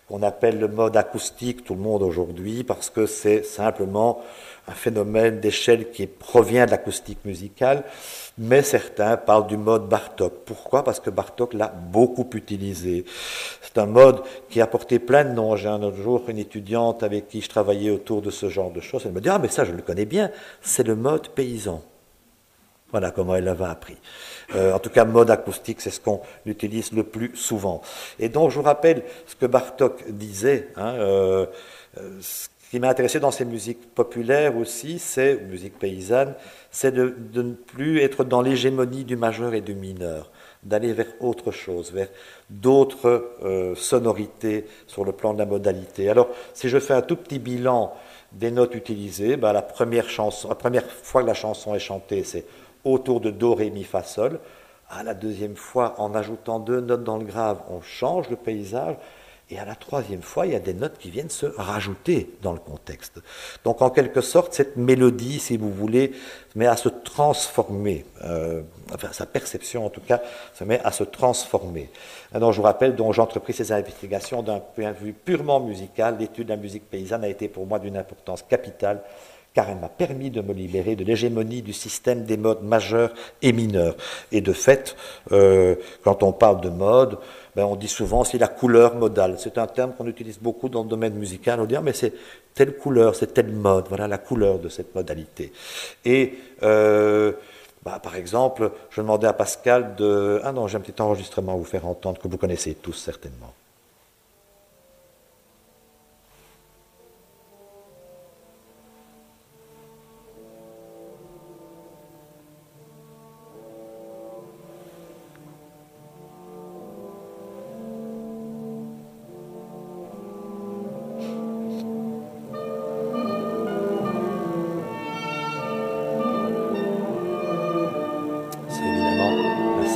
qu'on appelle le mode acoustique, tout le monde aujourd'hui, parce que c'est simplement un phénomène d'échelle qui provient de l'acoustique musicale, mais certains parlent du mode Bartók. Pourquoi? Parce que Bartók l'a beaucoup utilisé. C'est un mode qui a porté plein de noms. J'ai un autre jour une étudiante avec qui je travaillais autour de ce genre de choses. Elle me dit « Ah, mais ça, je le connais bien, c'est le mode paysan ». Voilà comment elle l'avait appris. En tout cas, mode acoustique, c'est ce qu'on utilise le plus souvent. Et donc, je vous rappelle ce que Bartók disait. Ce qui m'a intéressé dans ces musiques populaires aussi, c'est, musique paysanne, c'est de ne plus être dans l'hégémonie du majeur et du mineur, d'aller vers autre chose, vers d'autres sonorités sur le plan de la modalité. Alors, si je fais un tout petit bilan des notes utilisées, la première fois que la chanson est chantée, c'est autour de Do, Ré, Mi, Fa, Sol. À la deuxième fois, en ajoutant 2 notes dans le grave, on change le paysage. Et à la troisième fois, il y a des notes qui viennent se rajouter dans le contexte. Donc, en quelque sorte, cette mélodie, si vous voulez, se met à se transformer. Sa perception, en tout cas, se met à se transformer. Alors, je vous rappelle, donc, j'ai entrepris ces investigations d'un point de vue purement musical. L'étude de la musique paysanne a été pour moi d'une importance capitale, car elle m'a permis de me libérer de l'hégémonie du système des modes majeurs et mineurs. Et de fait, quand on parle de mode, ben on dit souvent c'est la couleur modale. C'est un terme qu'on utilise beaucoup dans le domaine musical. On dit mais c'est telle couleur, c'est telle mode, voilà la couleur de cette modalité. Et par exemple, je demandais à Pascal de... Ah non, j'ai un petit enregistrement à vous faire entendre que vous connaissez tous certainement.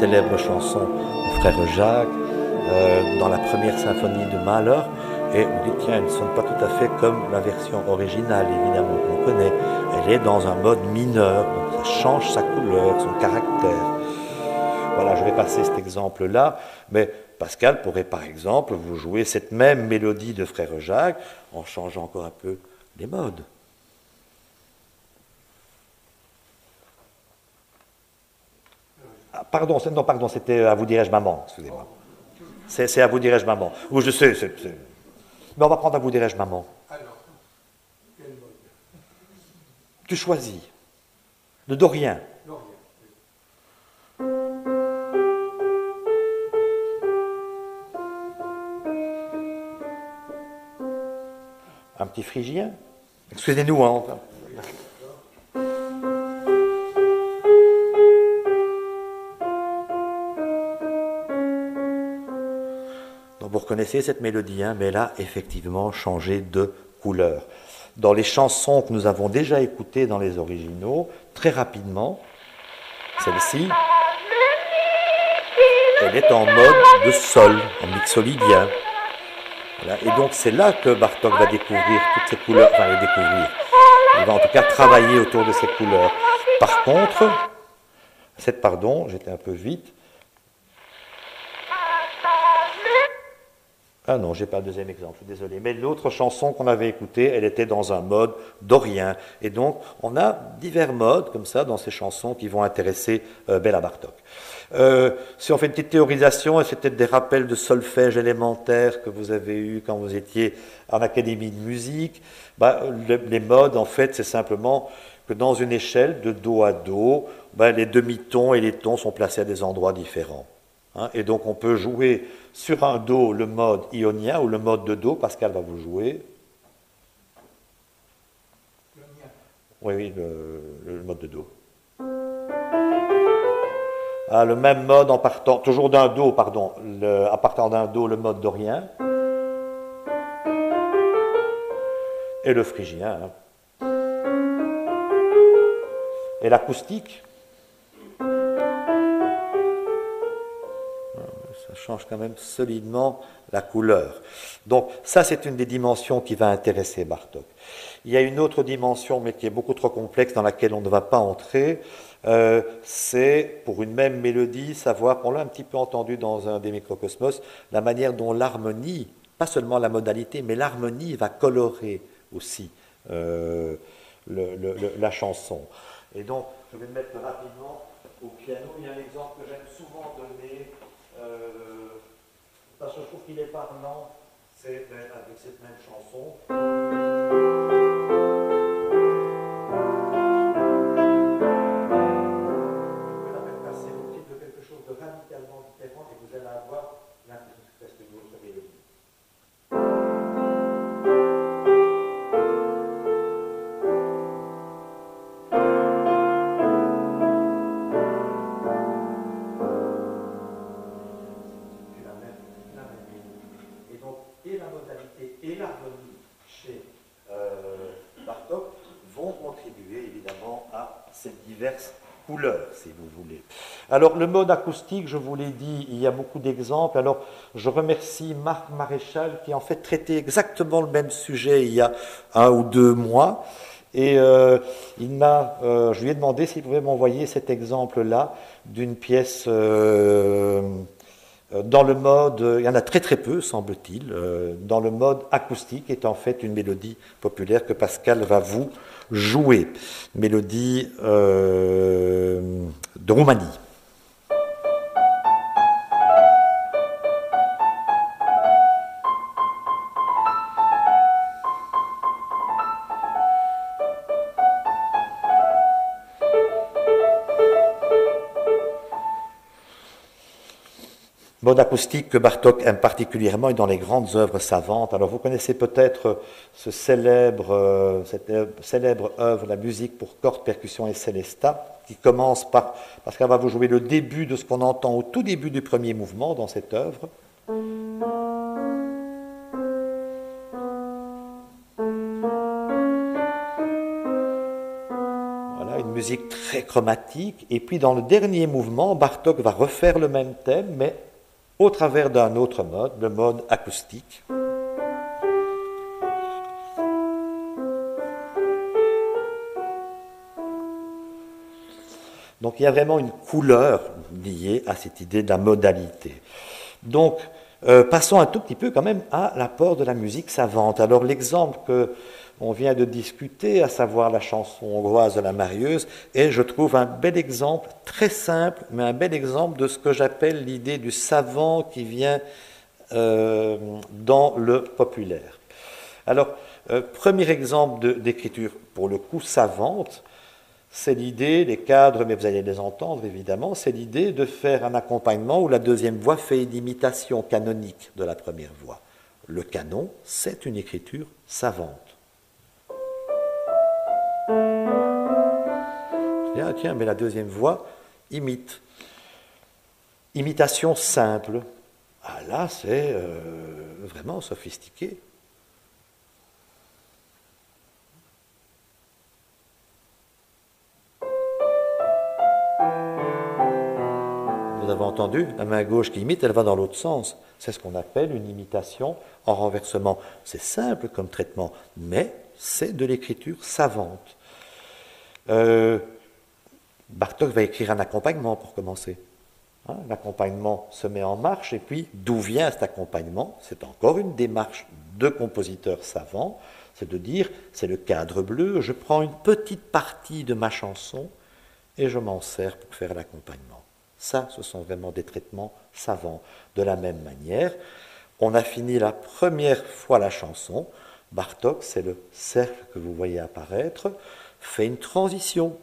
Célèbre chanson du frère Jacques, dans la première symphonie de Mahler, et on dit tiens, elle ne sonne pas tout à fait comme la version originale, évidemment, qu'on connaît. Elle est dans un mode mineur, donc ça change sa couleur, son caractère. Voilà, je vais passer cet exemple-là, mais Pascal pourrait par exemple vous jouer cette même mélodie de frère Jacques en changeant encore un peu les modes. Pardon, c'était à vous dirais-je maman, excusez-moi. C'est à vous dirais-je maman. Ou je sais, mais on va prendre à vous dirais-je maman. Alors, quel mode? Tu choisis. Le dorien. Dorian. Un petit phrygien. Excusez-nous, hein. Vous reconnaissez cette mélodie, hein, mais elle a effectivement changé de couleur. Dans les chansons que nous avons déjà écoutées dans les originaux, très rapidement, celle-ci, elle est en mode de sol, en mixolydien. Voilà. Et donc c'est là que Bartók va découvrir toutes ces couleurs, enfin les découvrir. Il va en tout cas travailler autour de ces couleurs. Par contre, j'étais un peu vite. Ah non, j'ai pas le deuxième exemple, je suis désolé. Mais l'autre chanson qu'on avait écoutée, elle était dans un mode dorien. Et donc, on a divers modes comme ça dans ces chansons qui vont intéresser Béla Bartók. Si on fait une petite théorisation, et c'est peut-être des rappels de solfège élémentaire que vous avez eu quand vous étiez en académie de musique, les modes, en fait, c'est simplement que dans une échelle de do à do, les demi-tons et les tons sont placés à des endroits différents. Hein, et donc on peut jouer sur un do le mode ionien ou le mode de do. Pascal va vous jouer. Oui, le mode de do. Ah, le même mode en partant, toujours d'un do, pardon, en partant d'un do, le mode dorien. Et le phrygien. Hein. Et l'acoustique. Ça change quand même solidement la couleur. Donc ça, c'est une des dimensions qui va intéresser Bartók. Il y a une autre dimension, mais qui est beaucoup trop complexe, dans laquelle on ne va pas entrer. C'est, pour une même mélodie, savoir, on l'a un petit peu entendu dans un des microcosmos, la manière dont l'harmonie, pas seulement la modalité, mais l'harmonie va colorer aussi la chanson. Et donc, je vais me mettre rapidement au piano. Il y a un exemple que j'aime souvent donner, parce que je trouve qu'il est parlant, c'est avec cette même chanson. Je vais la faire passer au titre de quelque chose de radicalement différent et vous allez avoir l'impression que c'est une autre mélodie. Et la modalité et l'harmonie chez Bartók vont contribuer évidemment à ces diverses couleurs, si vous voulez. Alors le mode acoustique, je vous l'ai dit, il y a beaucoup d'exemples. Alors je remercie Marc Maréchal qui en fait traitait exactement le même sujet il y a 1 ou 2 mois. Et je lui ai demandé s'il pouvait m'envoyer cet exemple-là d'une pièce dans le mode, il y en a très très peu, semble-t-il, dans le mode acoustique, est en fait une mélodie populaire que Pascal va vous jouer. Mélodie de Roumanie. Mode acoustique que Bartók aime particulièrement et dans les grandes œuvres savantes. Alors vous connaissez peut-être cette célèbre œuvre, la musique pour cordes, percussions et célesta, qui commence parce qu'elle va vous jouer le début de ce qu'on entend au tout début du premier mouvement dans cette œuvre. Voilà, une musique très chromatique. Et puis dans le dernier mouvement, Bartók va refaire le même thème, mais au travers d'un autre mode, le mode acoustique. Donc il y a vraiment une couleur liée à cette idée de la modalité. Donc passons un tout petit peu quand même à l'apport de la musique savante. Alors l'exemple qu'on vient de discuter, à savoir la chanson hongroise de la Marieuse, est, je trouve, un bel exemple, très simple, mais un bel exemple de ce que j'appelle l'idée du savant qui vient dans le populaire. Alors, premier exemple d'écriture, pour le coup, savante, c'est l'idée, les cadres, mais vous allez les entendre évidemment, c'est l'idée de faire un accompagnement où la deuxième voix fait une imitation canonique de la première voix. Le canon, c'est une écriture savante. Tiens, mais la deuxième voix imite. Imitation simple. Ah là, c'est vraiment sophistiqué. Vous avez entendu, la main gauche qui imite, elle va dans l'autre sens. C'est ce qu'on appelle une imitation en renversement. C'est simple comme traitement, mais c'est de l'écriture savante. Bartók va écrire un accompagnement pour commencer. L'accompagnement se met en marche, et puis d'où vient cet accompagnement? C'est encore une démarche de compositeur savant, c'est de dire, c'est le cadre bleu, je prends une petite partie de ma chanson et je m'en sers pour faire l'accompagnement. Ça, ce sont vraiment des traitements savants. De la même manière, on a fini la première fois la chanson, Bartók, c'est le cercle que vous voyez apparaître, fait une transition.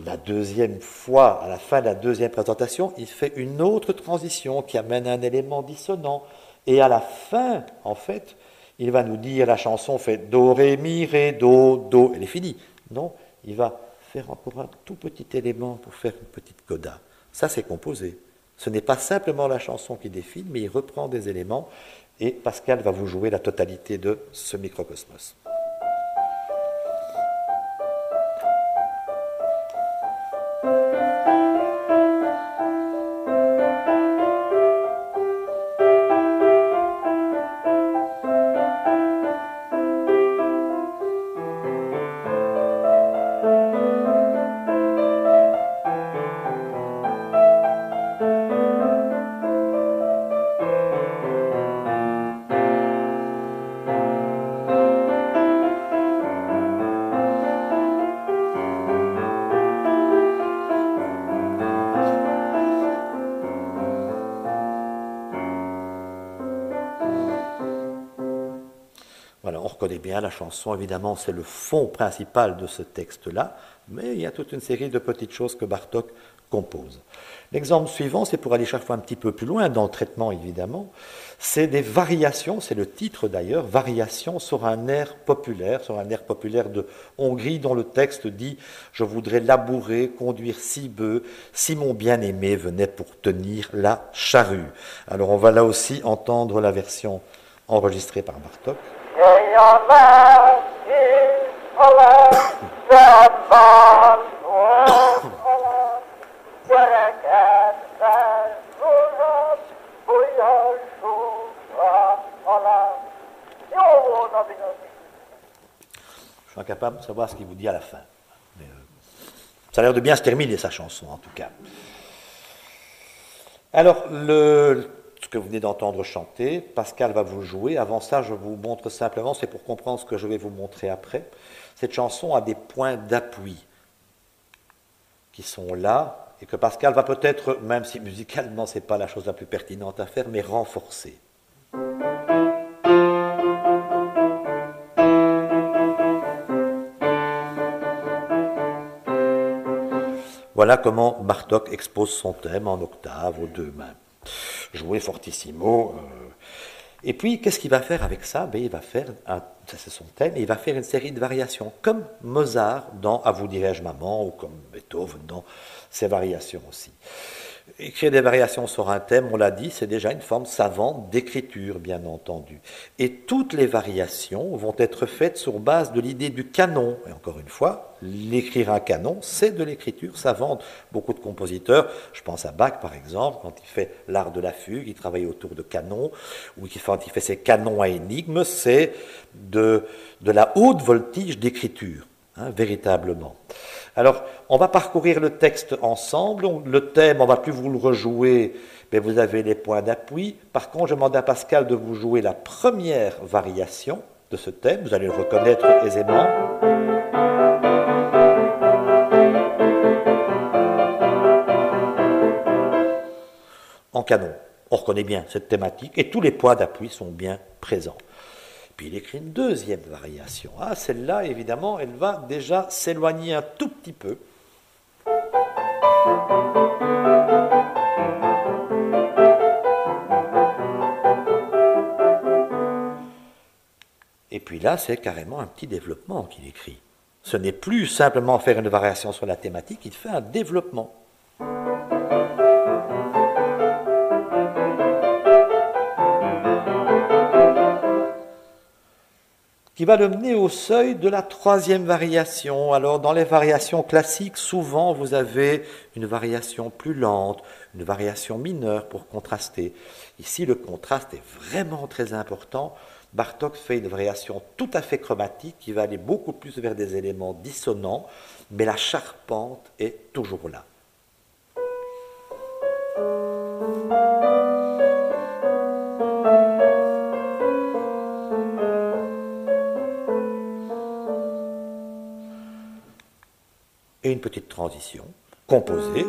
La deuxième fois, à la fin de la deuxième présentation, il fait une autre transition qui amène un élément dissonant. Et à la fin, en fait, il va nous dire, la chanson fait do, ré, mi, ré, do, do, elle est finie. Non, il va faire encore un tout petit élément pour faire une petite coda. Ça, c'est composé. Ce n'est pas simplement la chanson qui défile, mais il reprend des éléments et Pascal va vous jouer la totalité de ce microcosmos. Voilà, on reconnaît bien la chanson, évidemment, c'est le fond principal de ce texte-là, mais il y a toute une série de petites choses que Bartók compose. L'exemple suivant, c'est pour aller chaque fois un petit peu plus loin dans le traitement, évidemment, c'est des variations, c'est le titre d'ailleurs, variations sur un air populaire de Hongrie dont le texte dit « Je voudrais labourer, conduire 6 bœufs, si mon bien-aimé venait pour tenir la charrue ». Alors on va là aussi entendre la version enregistrée par Bartók. Je suis incapable de savoir ce qu'il vous dit à la fin. Mais, ça a l'air de bien se terminer, sa chanson, en tout cas. Alors, ce que vous venez d'entendre chanter, Pascal va vous jouer. Avant ça, je vous montre simplement, c'est pour comprendre ce que je vais vous montrer après. Cette chanson a des points d'appui qui sont là et que Pascal va peut-être, même si musicalement ce n'est pas la chose la plus pertinente à faire, mais renforcer. Voilà comment Bartók expose son thème en octave aux deux mains. Jouer fortissimo. Et puis, qu'est-ce qu'il va faire avec ça? Ben, il va faire, ça c'est son thème, et il va faire une série de variations, comme Mozart dans À vous dirai-je maman, ou comme Beethoven dans ses variations aussi. Écrire des variations sur un thème, on l'a dit, c'est déjà une forme savante d'écriture, bien entendu. Et toutes les variations vont être faites sur base de l'idée du canon. Et encore une fois, l'écrire un canon, c'est de l'écriture savante. Beaucoup de compositeurs, je pense à Bach par exemple, quand il fait l'art de la fugue, il travaille autour de canons, ou quand il fait ses canons à énigmes, c'est de la haute voltige d'écriture, hein, véritablement. Alors, on va parcourir le texte ensemble. Le thème, on ne va plus vous le rejouer, mais vous avez les points d'appui. Par contre, je demande à Pascal de vous jouer la première variation de ce thème. Vous allez le reconnaître aisément. En canon. On reconnaît bien cette thématique et tous les points d'appui sont bien présents. Puis il écrit une deuxième variation. Ah, celle-là, évidemment, elle va déjà s'éloigner un tout petit peu. Et puis là, c'est carrément un petit développement qu'il écrit. Ce n'est plus simplement faire une variation sur la thématique, il fait un développement. Qui va le mener au seuil de la troisième variation. Alors, dans les variations classiques, souvent, vous avez une variation plus lente, une variation mineure pour contraster. Ici, le contraste est vraiment très important. Bartók fait une variation tout à fait chromatique qui va aller beaucoup plus vers des éléments dissonants, mais la charpente est toujours là. Et une petite transition composée.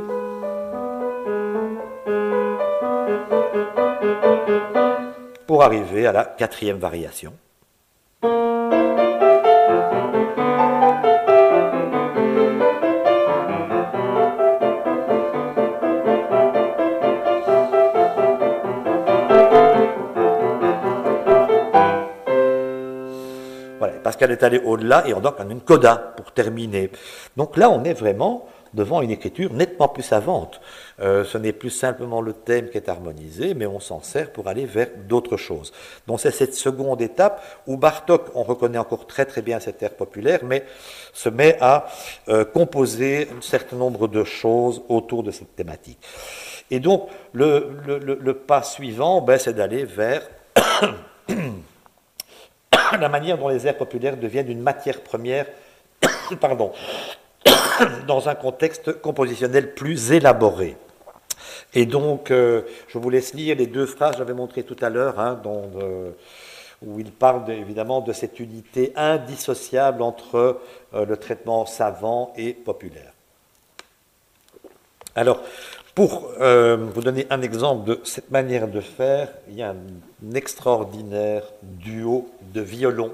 Pour arriver à la quatrième variation. Voilà, Pascal est allé au-delà et on a une coda pour terminer. Donc là, on est vraiment devant une écriture nettement plus savante. Ce n'est plus simplement le thème qui est harmonisé, mais on s'en sert pour aller vers d'autres choses. Donc c'est cette seconde étape où Bartók, on reconnaît encore très très bien cet air populaire, mais se met à composer un certain nombre de choses autour de cette thématique. Et donc le pas suivant, ben, c'est d'aller vers la manière dont les airs populaires deviennent une matière première, pardon, dans un contexte compositionnel plus élaboré. Et donc, je vous laisse lire les deux phrases que j'avais montrées tout à l'heure, hein, où il parle évidemment de cette unité indissociable entre le traitement savant et populaire. Alors, pour vous donner un exemple de cette manière de faire, il y a un extraordinaire duo de violons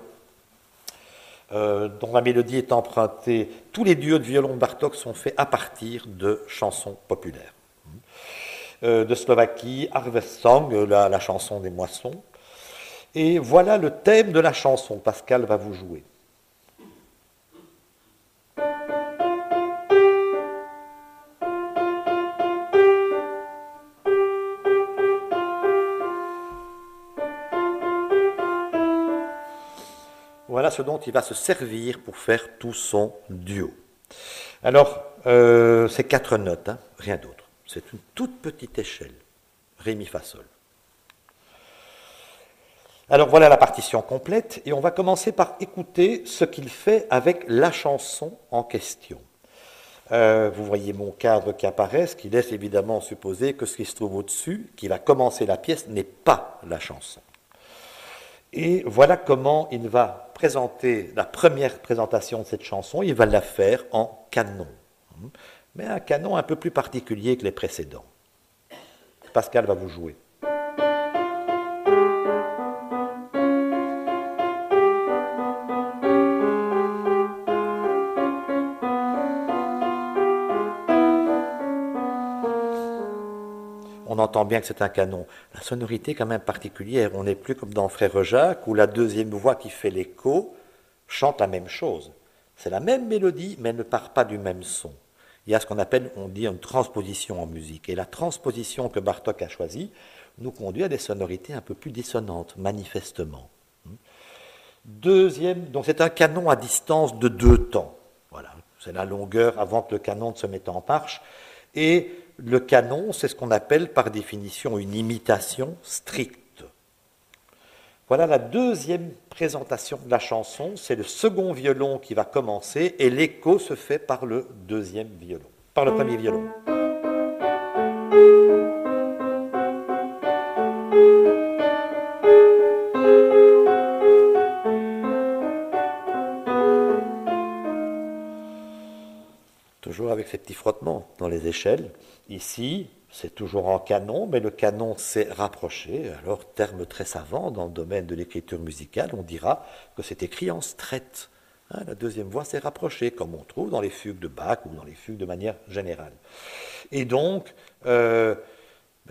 dont la mélodie est empruntée. Tous les duos de violon de Bartók sont faits à partir de chansons populaires. De Slovaquie, Harvest Song, la chanson des moissons. Et voilà le thème de la chanson. Pascal va vous jouer. Voilà ce dont il va se servir pour faire tout son duo. Alors, c'est 4 notes, hein, rien d'autre. C'est une toute petite échelle. Ré, mi, fa, sol. Alors voilà la partition complète, et on va commencer par écouter ce qu'il fait avec la chanson en question. Vous voyez mon cadre qui apparaît, ce qui laisse évidemment supposer que ce qui se trouve au-dessus, qui va commencer la pièce, n'est pas la chanson. Et voilà comment il va présenter la première présentation de cette chanson. Il va la faire en canon, mais un canon un peu plus particulier que les précédents. Pascal va vous jouer. On entend bien que c'est un canon. La sonorité est quand même particulière. On n'est plus comme dans Frère Jacques, où la deuxième voix qui fait l'écho chante la même chose. C'est la même mélodie, mais elle ne part pas du même son. Il y a ce qu'on appelle, on dit, une transposition en musique. Et la transposition que Bartók a choisie nous conduit à des sonorités un peu plus dissonantes, manifestement. Deuxième, donc c'est un canon à distance de 2 temps. Voilà, c'est la longueur avant que le canon ne se mette en marche. Et le canon, c'est ce qu'on appelle par définition une imitation stricte. Voilà la deuxième présentation de la chanson, c'est le second violon qui va commencer et l'écho se fait par le deuxième violon, par le premier violon. Toujours avec ces petits frottements dans les échelles. Ici, c'est toujours en canon, mais le canon s'est rapproché. Alors, terme très savant dans le domaine de l'écriture musicale, on dira que c'est écrit en strette. La deuxième voix s'est rapprochée, comme on trouve dans les fugues de Bach ou dans les fugues de manière générale. Et donc,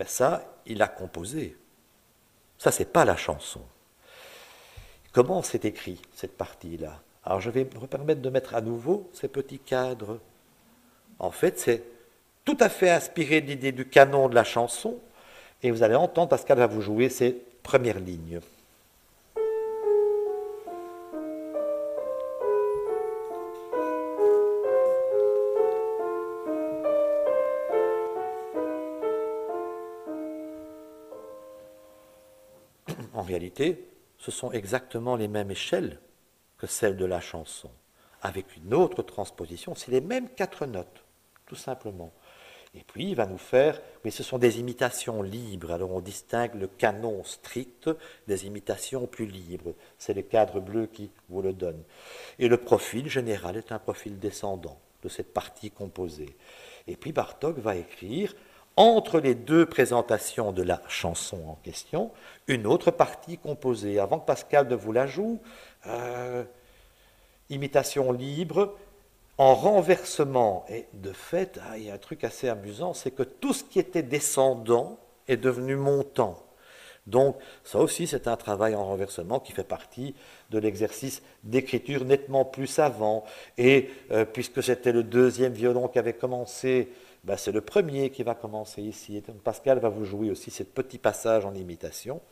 ça, il a composé. Ça, c'est pas la chanson. Comment c'est écrit, cette partie-là? Alors, je vais me permettre de mettre à nouveau ces petits cadres. En fait, c'est tout à fait inspiré de l'idée du canon de la chanson, et vous allez entendre, Pascal va vous jouer ces premières lignes. En réalité, ce sont exactement les mêmes échelles que celles de la chanson, avec une autre transposition, c'est les mêmes 4 notes, tout simplement. Et puis, il va nous faire, mais ce sont des imitations libres, alors on distingue le canon strict des imitations plus libres. C'est le cadre bleu qui vous le donne. Et le profil général est un profil descendant de cette partie composée. Et puis, Bartók va écrire, entre les 2 présentations de la chanson en question, une autre partie composée. Avant que Pascal ne vous la joue, imitation libre, en renversement. Et de fait, il y a un truc assez amusant, c'est que tout ce qui était descendant est devenu montant. Donc ça aussi, c'est un travail en renversement qui fait partie de l'exercice d'écriture nettement plus savant. Et puisque c'était le deuxième violon qui avait commencé, c'est le premier qui va commencer ici. Et donc Pascal va vous jouer aussi ce petit passage en imitation.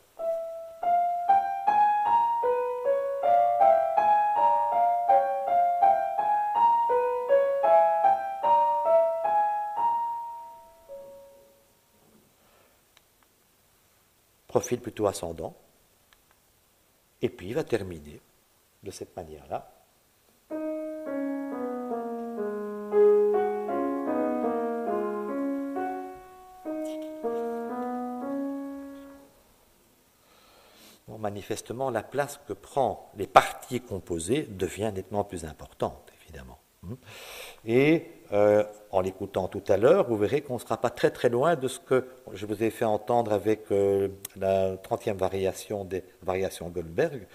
Profil plutôt ascendant, et puis il va terminer de cette manière-là. Bon, manifestement, la place que prennent les parties composées devient nettement plus importante, évidemment. Et en l'écoutant tout à l'heure, vous verrez qu'on ne sera pas très très loin de ce que je vous ai fait entendre avec la 30e variation des variations Goldberg.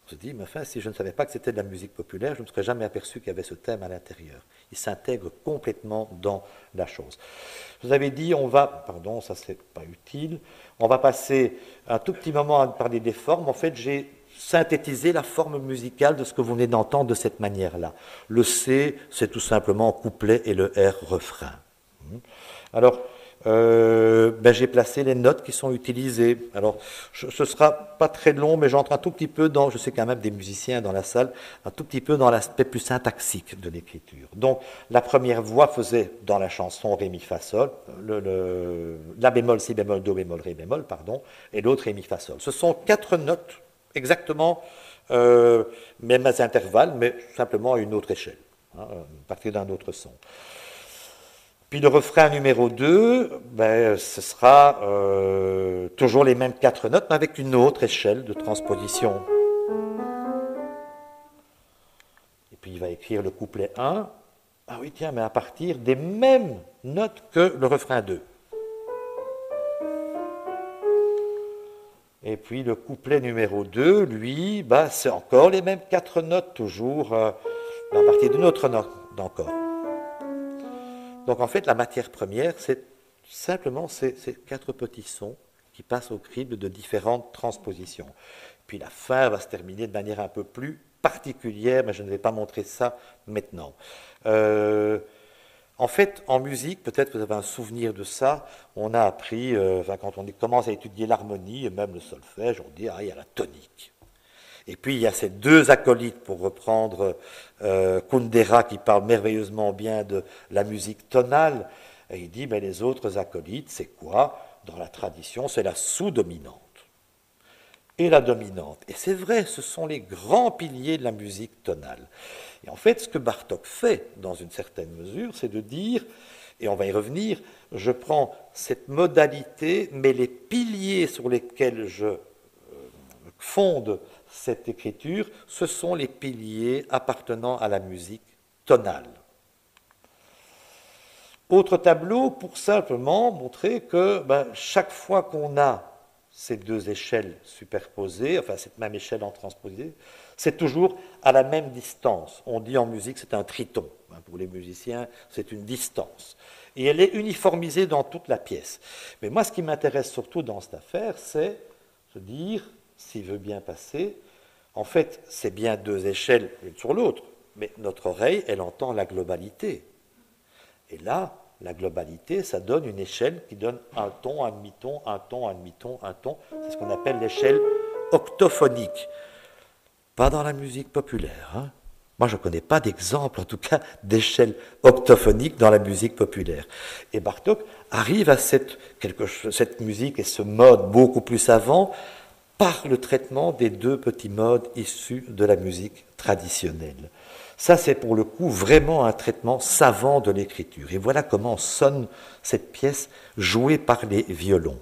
On se dit, mais enfin, si je ne savais pas que c'était de la musique populaire, je ne me serais jamais aperçu qu'il y avait ce thème à l'intérieur. Il s'intègre complètement dans la chose. Je vous avais dit, pardon, ça c'est pas utile, on va passer un tout petit moment à parler des formes. En fait, j'ai synthétiser la forme musicale de ce que vous venez d'entendre de cette manière-là. Le C, c'est tout simplement couplet et le R, refrain. Alors, j'ai placé les notes qui sont utilisées. Alors, ce ne sera pas très long, mais j'entre un tout petit peu dans, je sais quand même des musiciens dans la salle, un tout petit peu dans l'aspect plus syntaxique de l'écriture. Donc, la première voix faisait dans la chanson Ré, Mi, Fa, Sol, La bémol, Si bémol, Do bémol, Ré bémol, pardon, et l'autre Ré, Mi, Fa, Sol. Ce sont 4 notes exactement mêmes intervalles, mais simplement à une autre échelle, à partir d'un autre son. Puis le refrain numéro 2, ben, ce sera toujours les mêmes 4 notes, mais avec une autre échelle de transposition. Et puis il va écrire le couplet 1. Ah oui, tiens, mais à partir des mêmes notes que le refrain 2. Et puis le couplet numéro 2, lui, bah, c'est encore les mêmes 4 notes, toujours à partir d'une autre note encore. Donc en fait, la matière première, c'est simplement ces 4 petits sons qui passent au crible de différentes transpositions. Puis la fin va se terminer de manière un peu plus particulière, mais je ne vais pas montrer ça maintenant. En fait, en musique, peut-être que vous avez un souvenir de ça, on a appris, quand on commence à étudier l'harmonie, et même le solfège, on dit, il y a la tonique. Et puis il y a ces 2 acolytes, pour reprendre Kundera, qui parle merveilleusement bien de la musique tonale, et il dit, mais les autres acolytes, c'est quoi? Dans la tradition, c'est la sous-dominante et la dominante. Et c'est vrai, ce sont les grands piliers de la musique tonale. Et en fait, ce que Bartók fait, dans une certaine mesure, c'est de dire, et on va y revenir, je prends cette modalité, mais les piliers sur lesquels je fonde cette écriture, ce sont les piliers appartenant à la musique tonale. Autre tableau pour simplement montrer que chaque fois qu'on a ces 2 échelles superposées, enfin cette même échelle en transposée, c'est toujours à la même distance. On dit en musique c'est un triton. Pour les musiciens, c'est une distance. Et elle est uniformisée dans toute la pièce. Mais moi, ce qui m'intéresse surtout dans cette affaire, c'est se dire, s'il veut bien passer, en fait, c'est bien 2 échelles l'une sur l'autre, mais notre oreille, elle entend la globalité. Et là, la globalité, ça donne une échelle qui donne un ton, un demi-ton, un ton, un demi-ton, un ton. C'est ce qu'on appelle l'échelle octophonique. Pas dans la musique populaire. Hein. Moi, je ne connais pas d'exemple, en tout cas, d'échelle octophonique dans la musique populaire. Et Bartók arrive à cette musique et ce mode beaucoup plus savant par le traitement des 2 petits modes issus de la musique traditionnelle. Ça, c'est pour le coup vraiment un traitement savant de l'écriture. Et voilà comment sonne cette pièce jouée par les violons.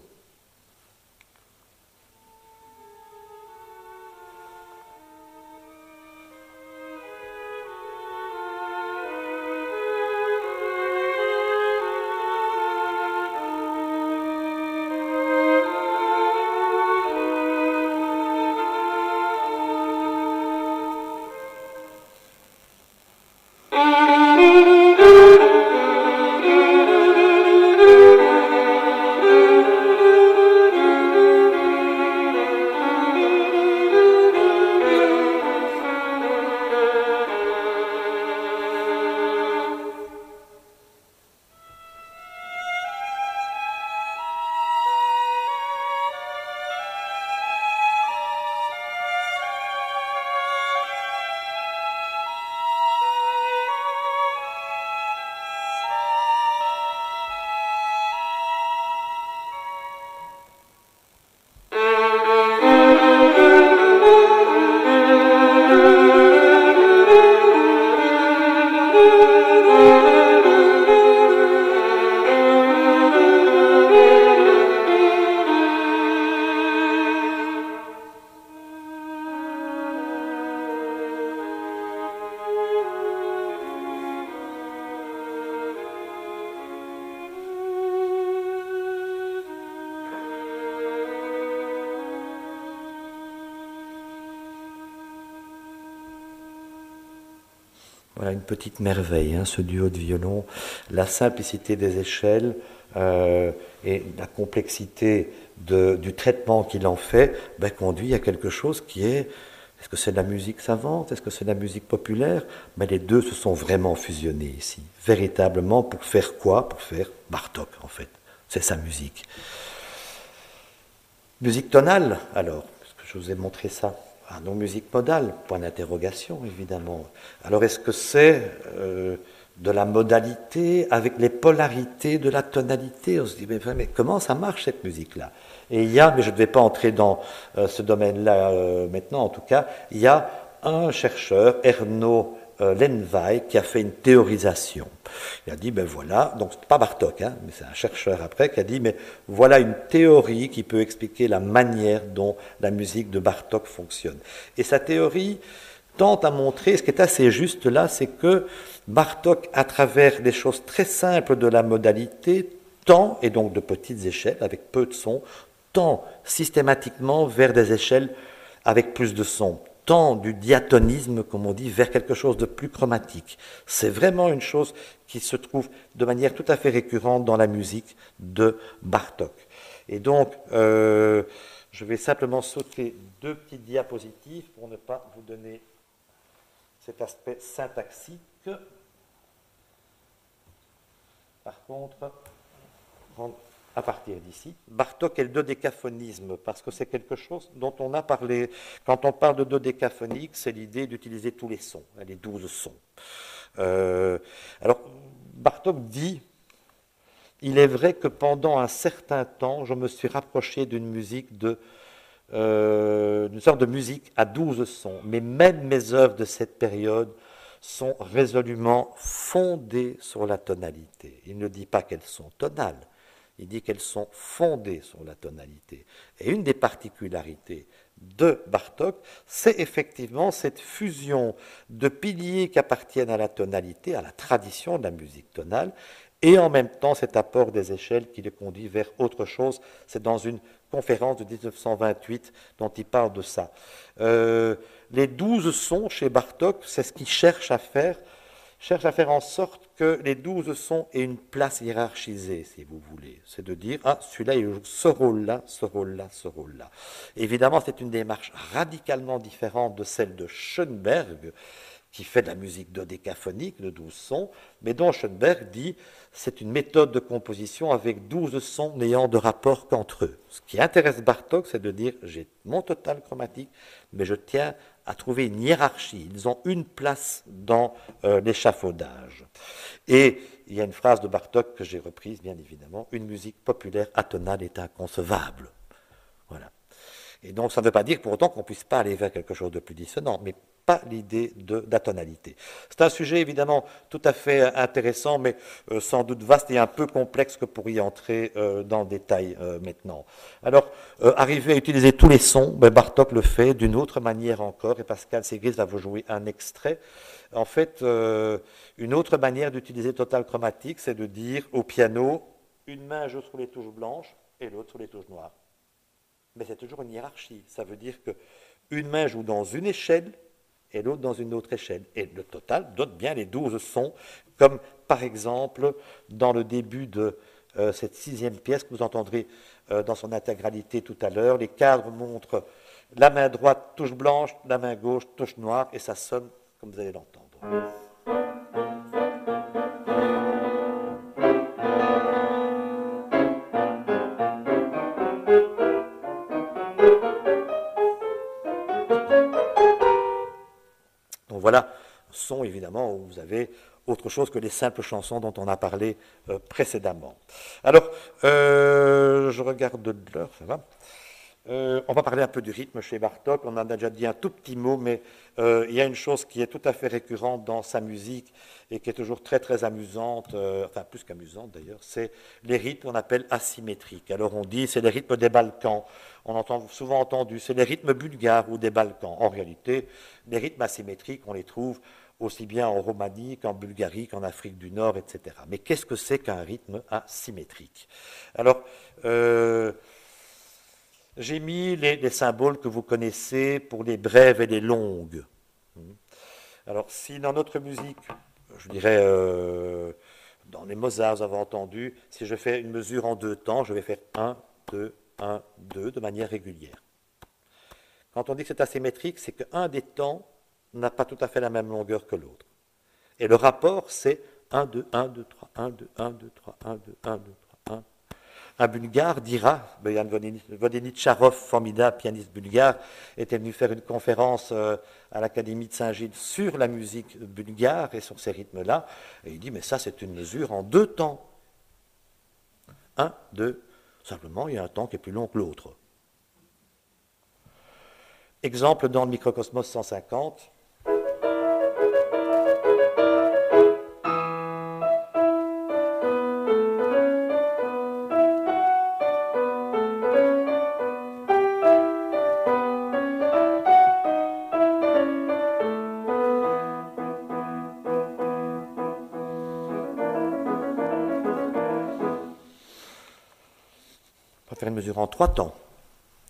Voilà une petite merveille, hein, ce duo de violon. La simplicité des échelles et la complexité du traitement qu'il en fait conduit à quelque chose qui est-ce que c'est de la musique savante, est-ce que c'est de la musique populaire? Mais les 2 se sont vraiment fusionnés ici, véritablement pour faire quoi? Pour faire Bartók en fait, c'est sa musique. Musique tonale alors, parce que je vous ai montré ça. Ah non, musique modale, point d'interrogation, évidemment. Alors, est-ce que c'est de la modalité avec les polarités de la tonalité? On se dit, mais comment ça marche, cette musique-là? Et il y a, mais je ne vais pas entrer dans ce domaine-là maintenant, en tout cas, il y a un chercheur, Erno Lenneweis qui a fait une théorisation. Il a dit, ben voilà, donc pas Bartók, hein, mais c'est un chercheur après qui a dit, mais voilà une théorie qui peut expliquer la manière dont la musique de Bartók fonctionne. Et sa théorie tente à montrer, ce qui est assez juste là, c'est que Bartók, à travers des choses très simples de la modalité, tend, et donc de petites échelles, avec peu de sons, tend systématiquement vers des échelles avec plus de sons, tend du diatonisme, comme on dit, vers quelque chose de plus chromatique. C'est vraiment une chose qui se trouve de manière tout à fait récurrente dans la musique de Bartók. Et donc, je vais simplement sauter 2 petites diapositives pour ne pas vous donner cet aspect syntaxique. Par contre, à partir d'ici, Bartók est le dodécaphonisme, parce que c'est quelque chose dont on a parlé. Quand on parle de dodécaphonique, c'est l'idée d'utiliser tous les sons, les 12 sons. Alors, Bartók dit, il est vrai que pendant un certain temps, je me suis rapproché d'une musique d'une sorte de musique à 12 sons, mais même mes œuvres de cette période sont résolument fondées sur la tonalité. Il ne dit pas qu'elles sont tonales, il dit qu'elles sont fondées sur la tonalité. Et une des particularités de Bartók, c'est effectivement cette fusion de piliers qui appartiennent à la tonalité, à la tradition de la musique tonale, et en même temps cet apport des échelles qui le conduit vers autre chose. C'est dans une conférence de 1928 dont il parle de ça. Les 12 sons chez Bartók, c'est ce qu'il cherche à faire en sorte que les 12 sons aient une place hiérarchisée, si vous voulez. C'est de dire, ah, celui-là, il joue ce rôle-là, ce rôle-là, ce rôle-là. Évidemment, c'est une démarche radicalement différente de celle de Schoenberg, qui fait de la musique dodécaphonique, de 12 sons, mais dont Schoenberg dit c'est une méthode de composition avec 12 sons n'ayant de rapport qu'entre eux. Ce qui intéresse Bartók, c'est de dire j'ai mon total chromatique, mais je tiens à trouver une hiérarchie. Ils ont une place dans l'échafaudage. Et il y a une phrase de Bartók que j'ai reprise, bien évidemment, une musique populaire atonale est inconcevable. Voilà. Et donc, ça ne veut pas dire pour autant qu'on ne puisse pas aller vers quelque chose de plus dissonant, mais pas l'idée d'atonalité. C'est un sujet évidemment tout à fait intéressant, mais sans doute vaste et un peu complexe que pour y entrer dans le détail maintenant. Alors, arriver à utiliser tous les sons, ben Bartók le fait d'une autre manière encore, et Pascal Ségris va vous jouer un extrait. En fait, une autre manière d'utiliser total chromatique, c'est de dire au piano, une main joue sur les touches blanches et l'autre sur les touches noires. Mais c'est toujours une hiérarchie. Ça veut dire qu'une main joue dans une échelle et l'autre dans une autre échelle. Et le total donne bien les 12 sons, comme par exemple dans le début de cette 6e pièce que vous entendrez dans son intégralité tout à l'heure. Les cadres montrent la main droite, touche blanche, la main gauche, touche noire, et ça sonne comme vous allez l'entendre. Donc voilà, son évidemment où vous avez autre chose que les simples chansons dont on a parlé précédemment. Alors, je regarde l'heure, ça va. On va parler un peu du rythme chez Bartók, on en a déjà dit un tout petit mot, mais il y a une chose qui est tout à fait récurrente dans sa musique et qui est toujours très très amusante, enfin plus qu'amusante d'ailleurs, c'est les rythmes qu'on appelle asymétriques. Alors on dit c'est les rythmes des Balkans, on entend souvent entendu, c'est les rythmes bulgares ou des Balkans. En réalité, les rythmes asymétriques, on les trouve aussi bien en Roumanie qu'en Bulgarie, qu'en Afrique du Nord, etc. Mais qu'est-ce que c'est qu'un rythme asymétrique? Alors, j'ai mis les symboles que vous connaissez pour les brèves et les longues. Alors, si dans notre musique, je dirais, dans les Mozart, vous avez entendu, si je fais une mesure en 2 temps, je vais faire 1, 2, 1, 2 de manière régulière. Quand on dit que c'est asymétrique, c'est qu'un des temps n'a pas tout à fait la même longueur que l'autre. Et le rapport, c'est 1, 2, 1, 2, 3, 1, 2, 1, 2, 3, 1, 2, 1, 2, 3, 1. Un Bulgare dira, Boyan Vodeničarov, formidable pianiste bulgare, était venu faire une conférence à l'Académie de Saint-Gilles sur la musique bulgare et sur ces rythmes-là, et il dit, mais ça c'est une mesure en 2 temps. 1, 2, simplement il y a un temps qui est plus long que l'autre. Exemple dans le Microcosmos 150. faire une mesure en 3 temps,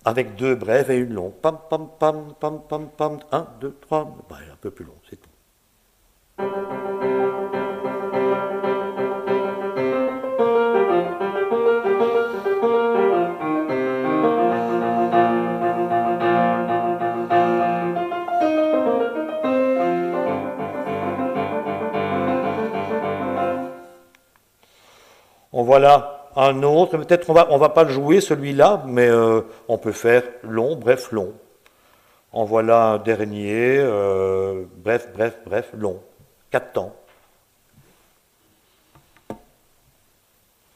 avec 2 brèves et une longue. Pam, pam, pam, pam, pam, pam, 1, 2, 3, bah, un peu plus long, c'est tout. En voilà un autre, peut-être on va pas le jouer celui-là, mais on peut faire long, bref, long. En voilà un dernier, bref, bref, bref, long. 4 temps.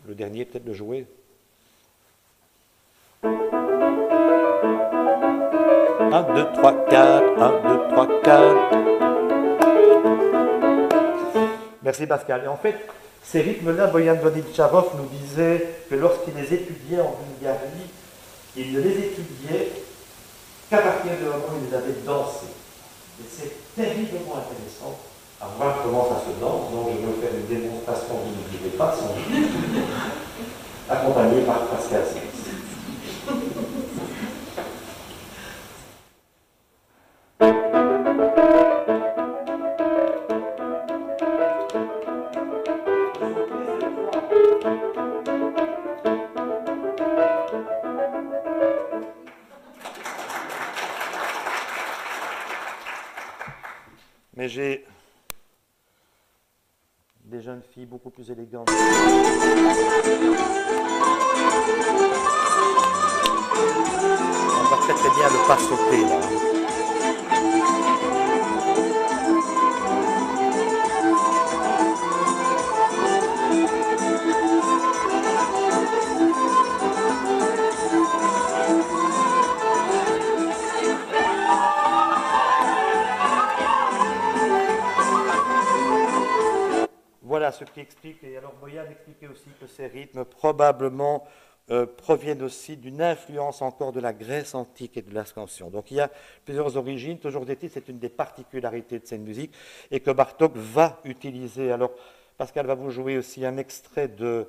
Le dernier, peut-être le jouer. 1, 2, 3, 4, 1, 2, 3, 4. Merci Pascal. Et en fait, ces rythmes-là, Boyan Vodičarov nous disait que lorsqu'il les étudiait en Bulgarie, il ne les étudiait qu'à partir du moment où il les avait dansés. Et c'est terriblement intéressant à voir comment ça se danse. Donc je vais faire une démonstration, vous ne direz pas, sans accompagné par Pascal Six. Mais j'ai des jeunes filles beaucoup plus élégantes. On va très très bien le pas sauter là. Voilà ce qui explique, et alors Boyan expliquait aussi que ces rythmes probablement proviennent aussi d'une influence encore de la Grèce antique et de l'Ascension. Donc il y a plusieurs origines, toujours est-il, c'est une des particularités de cette musique, et que Bartók va utiliser. Alors Pascal va vous jouer aussi un extrait de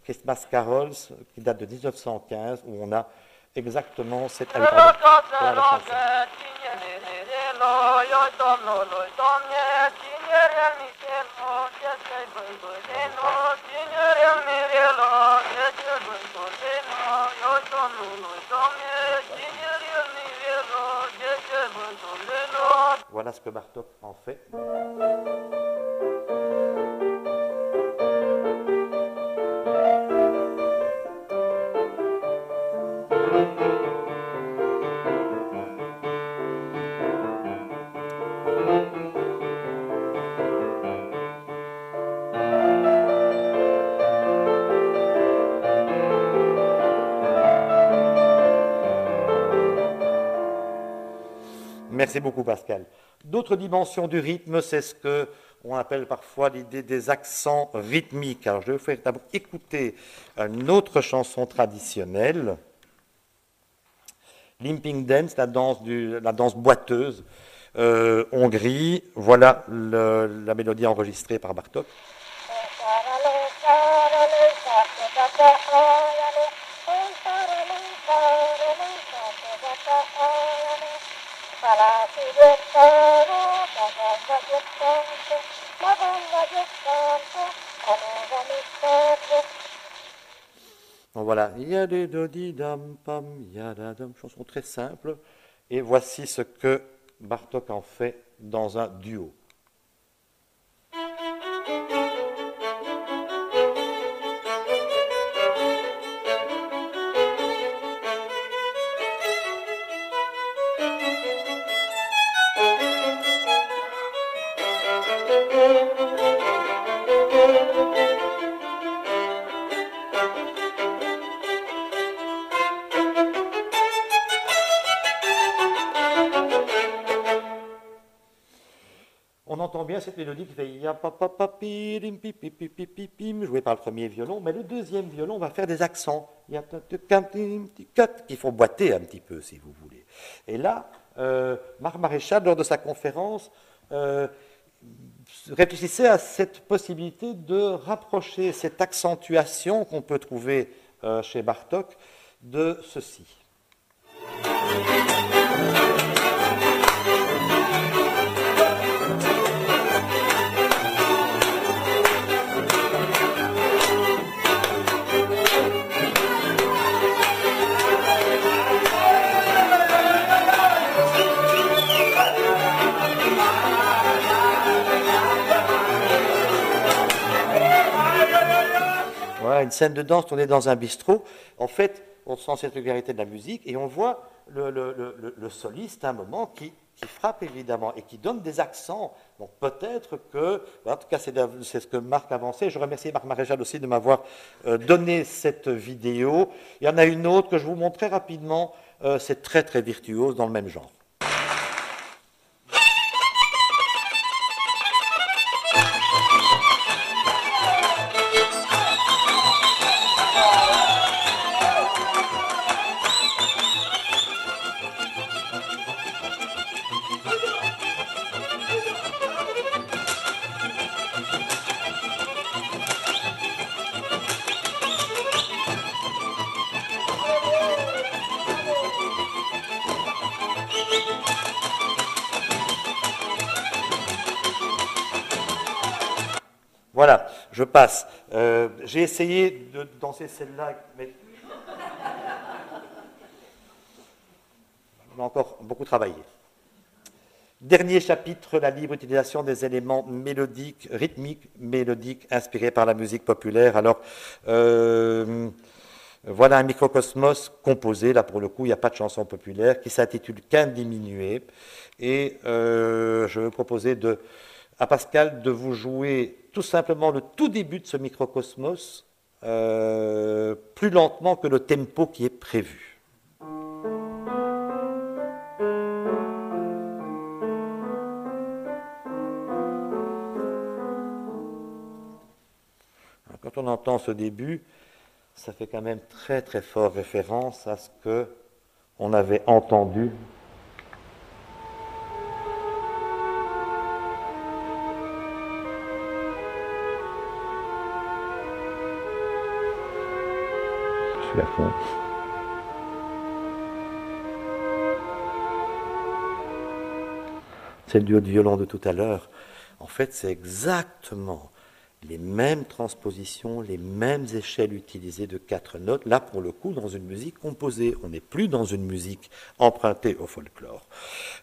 Christmas Carols, qui date de 1915, où on a exactement cette... Ah, oui, pardon, la chanson. Voilà ce que Bartók en fait. Merci beaucoup Pascal. D'autres dimensions du rythme, c'est ce qu'on appelle parfois l'idée des accents rythmiques. Alors je vais vous faire d'abord écouter une autre chanson traditionnelle, Limping Dance, la danse boiteuse, Hongrie. Voilà la mélodie enregistrée par Bartók. Donc voilà, chanson très simple, et voici ce que Bartók en fait dans un duo. On entend bien cette mélodie qui fait jouée par le premier violon, mais le deuxième violon va faire des accents qu'il faut boiter un petit peu, si vous voulez. Et là, Marc Maréchal, lors de sa conférence, réfléchissez à cette possibilité de rapprocher cette accentuation qu'on peut trouver chez Bartók de ceci. Voilà, une scène de danse, on est dans un bistrot. En fait, on sent cette régularité de la musique et on voit le soliste à un moment qui frappe évidemment et qui donne des accents. Donc peut-être que, en tout cas c'est ce que Marc avançait. Je remercie Marc Maréchal aussi de m'avoir donné cette vidéo. Il y en a une autre que je vous montre très rapidement. C'est très très virtuose dans le même genre. Voilà, je passe. J'ai essayé de danser celle-là, mais on a encore beaucoup travaillé. Dernier chapitre, la libre utilisation des éléments mélodiques, rythmiques, mélodiques, inspirés par la musique populaire. Alors, voilà un microcosmos composé, là pour le coup, il n'y a pas de chanson populaire, qui s'intitule Qu'un diminué. Et je vais proposer à Pascal de vous jouer tout simplement le tout début de ce microcosmos, plus lentement que le tempo qui est prévu. Quand on entend ce début, ça fait quand même très très fort référence à ce que on avait entendu à fond. C'est le duo de violon de tout à l'heure. En fait, c'est exactement les mêmes transpositions, les mêmes échelles utilisées de 4 notes, là pour le coup dans une musique composée. On n'est plus dans une musique empruntée au folklore.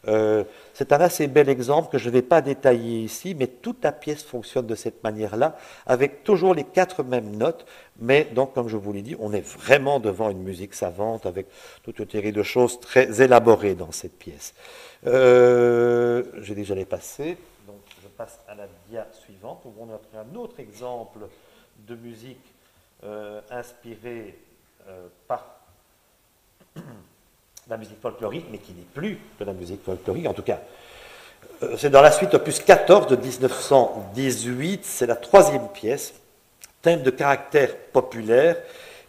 C'est un assez bel exemple que je ne vais pas détailler ici, mais toute la pièce fonctionne de cette manière-là, avec toujours les 4 mêmes notes, mais donc comme je vous l'ai dit, on est vraiment devant une musique savante, avec toute une série de choses très élaborées dans cette pièce. J'ai déjà les passé. Je passe à la dia suivante, où on a un autre exemple de musique inspirée par la musique folklorique, mais qui n'est plus de la musique folklorique. En tout cas, c'est dans la suite opus 14 de 1918, c'est la 3e pièce, thème de caractère populaire,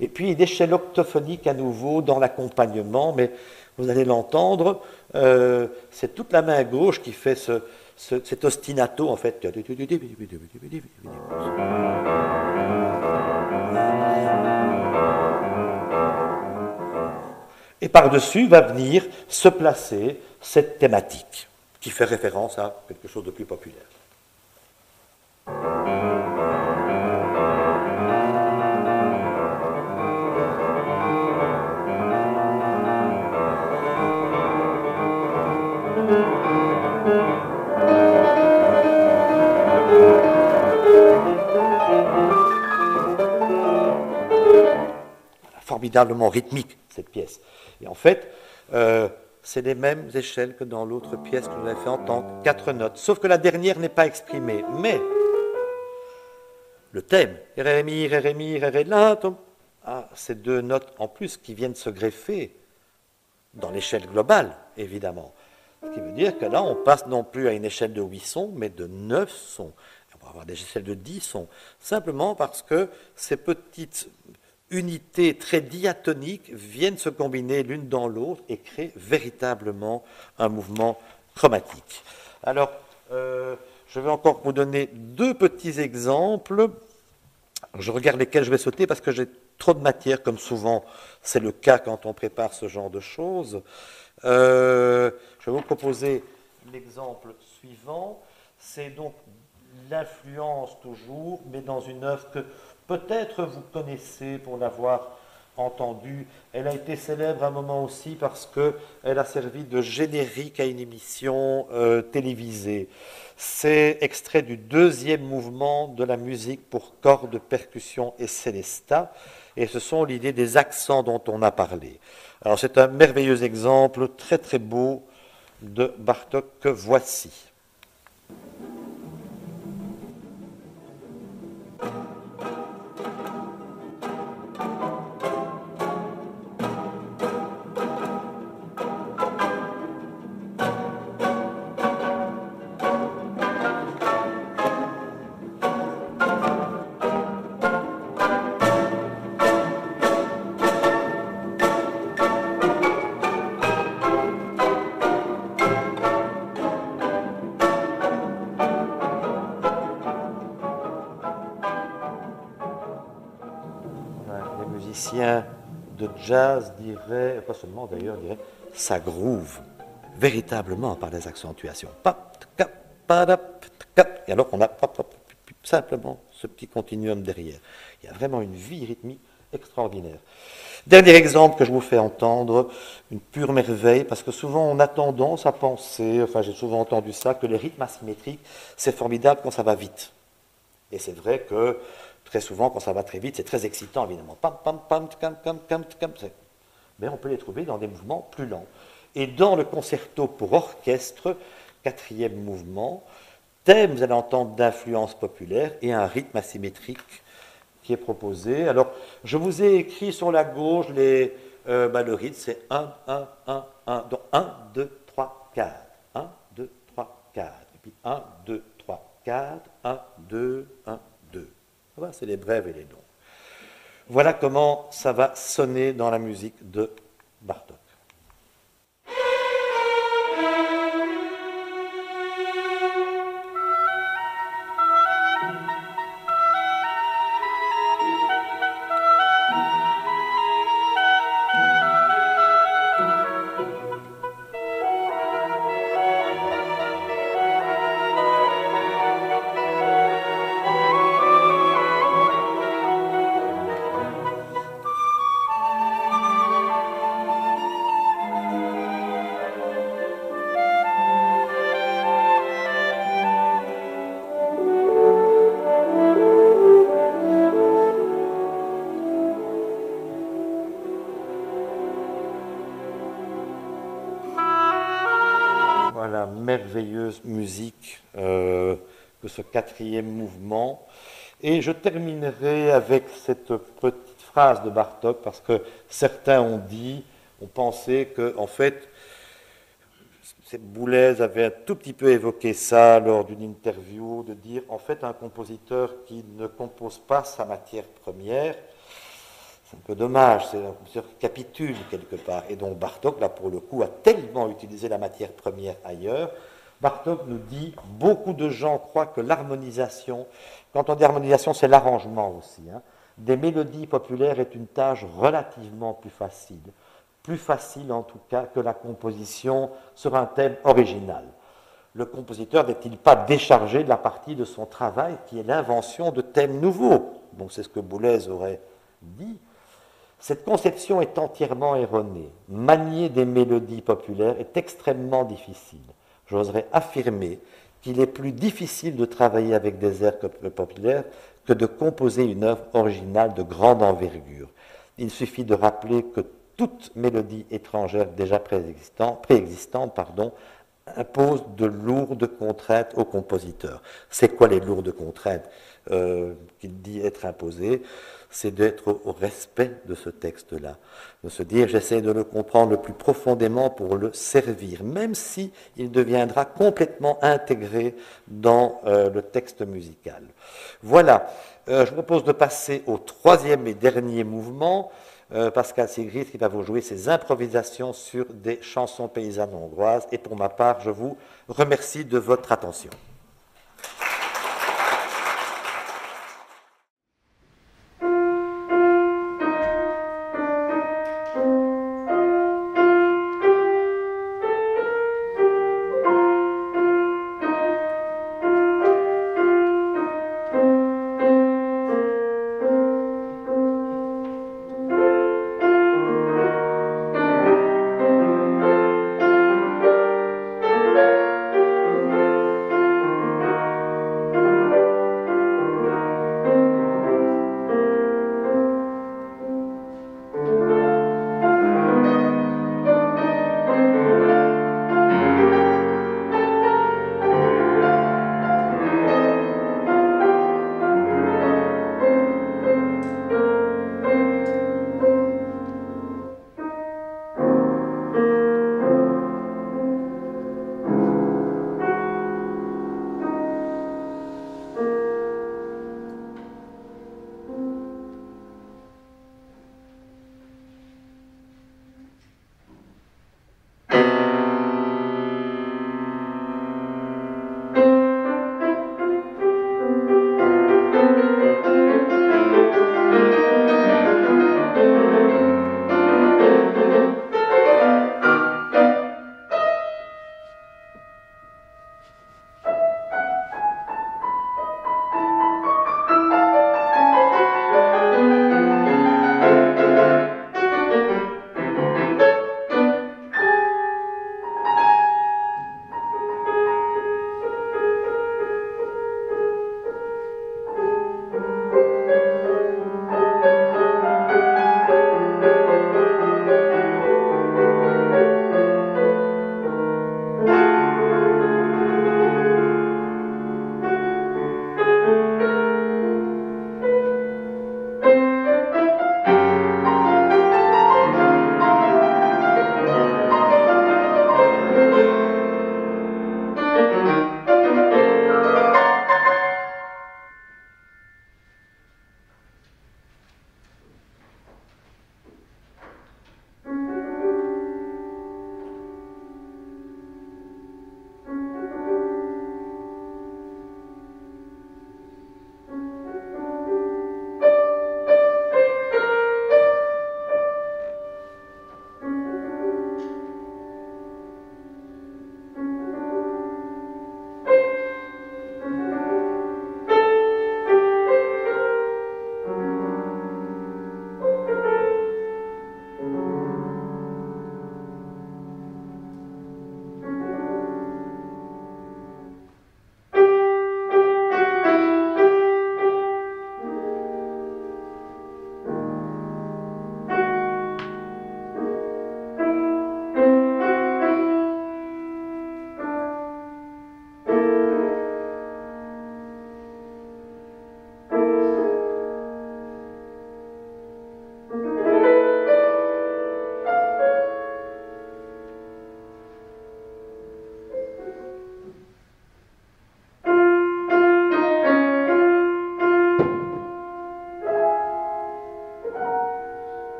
et puis une échelle octophonique à nouveau dans l'accompagnement, mais vous allez l'entendre, c'est toute la main gauche qui fait cet ostinato, en fait. Et par-dessus va venir se placer cette thématique qui fait référence à quelque chose de plus populaire. Formidablement rythmique, cette pièce. Et en fait, c'est les mêmes échelles que dans l'autre pièce que je vous avais fait entendre, 4 notes, sauf que la dernière n'est pas exprimée. Mais le thème, ré, mi, ré, la, ces 2 notes en plus qui viennent se greffer dans l'échelle globale, évidemment. Ce qui veut dire que là, on passe non plus à une échelle de 8 sons, mais de 9 sons. On va avoir des échelles de 10 sons, simplement parce que ces petites unités très diatoniques viennent se combiner l'une dans l'autre et créent véritablement un mouvement chromatique. Alors, je vais encore vous donner deux petits exemples. Je regarde lesquels je vais sauter parce que j'ai trop de matière, comme souvent c'est le cas quand on prépare ce genre de choses. Je vais vous proposer l'exemple suivant. C'est donc l'influence toujours, mais dans une œuvre que peut-être vous connaissez pour l'avoir entendue. Elle a été célèbre à un moment aussi parce qu'elle a servi de générique à une émission télévisée. C'est extrait du deuxième mouvement de la musique pour cordes, percussions et célestat. Et ce sont l'idée des accents dont on a parlé. Alors c'est un merveilleux exemple, très très beau, de Bartók que voici. De jazz dirait, pas seulement d'ailleurs, dirait ça groove véritablement par les accentuations. Et alors on a simplement ce petit continuum derrière. Il y a vraiment une vie rythmique extraordinaire. Dernier exemple que je vous fais entendre, une pure merveille, parce que souvent on a tendance à penser, enfin j'ai souvent entendu ça, que les rythmes asymétriques, c'est formidable quand ça va vite. Et c'est vrai que très souvent, quand ça va très vite, c'est très excitant, évidemment. Mais on peut les trouver dans des mouvements plus lents. Et dans le concerto pour orchestre, quatrième mouvement, thème, vous allez entendre, d'influence populaire et un rythme asymétrique qui est proposé. Alors, je vous ai écrit sur la gauche le rythme, c'est 1, 1, 1, 1. Donc 1, 2, 3, 4. 1, 2, 3, 4. Et puis 1, 2, 3, 4. 1, 2, 1, 2. Voilà, c'est les brèves et les longs. Voilà comment ça va sonner dans la musique de Bartók. Voilà, merveilleuse musique de ce quatrième mouvement. Et je terminerai avec cette petite phrase de Bartók, parce que certains ont pensé que, en fait, Boulez avait un tout petit peu évoqué ça lors d'une interview, de dire, en fait, un compositeur qui ne compose pas sa matière première, c'est un peu dommage, c'est un compositeur qui capitule quelque part. Et donc Bartók, là pour le coup, a tellement utilisé la matière première ailleurs. Bartók nous dit, beaucoup de gens croient que l'harmonisation, quand on dit harmonisation, c'est l'arrangement aussi, des mélodies populaires est une tâche relativement plus facile en tout cas que la composition sur un thème original. Le compositeur n'est-il pas déchargé de la partie de son travail qui est l'invention de thèmes nouveaux? Donc c'est ce que Boulez aurait dit. Cette conception est entièrement erronée. Manier des mélodies populaires est extrêmement difficile. J'oserais affirmer qu'il est plus difficile de travailler avec des airs populaires que de composer une œuvre originale de grande envergure. Il suffit de rappeler que toute mélodie étrangère déjà préexistante impose de lourdes contraintes au compositeur. C'est quoi les lourdes contraintes qu'il dit être imposées? C'est d'être au respect de ce texte-là, de se dire j'essaie de le comprendre le plus profondément pour le servir, même si il deviendra complètement intégré dans le texte musical. Voilà, je vous propose de passer au troisième et dernier mouvement. Pascal Sigrid qui va vous jouer ses improvisations sur des chansons paysannes hongroises. Et pour ma part, je vous remercie de votre attention.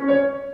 Thank you.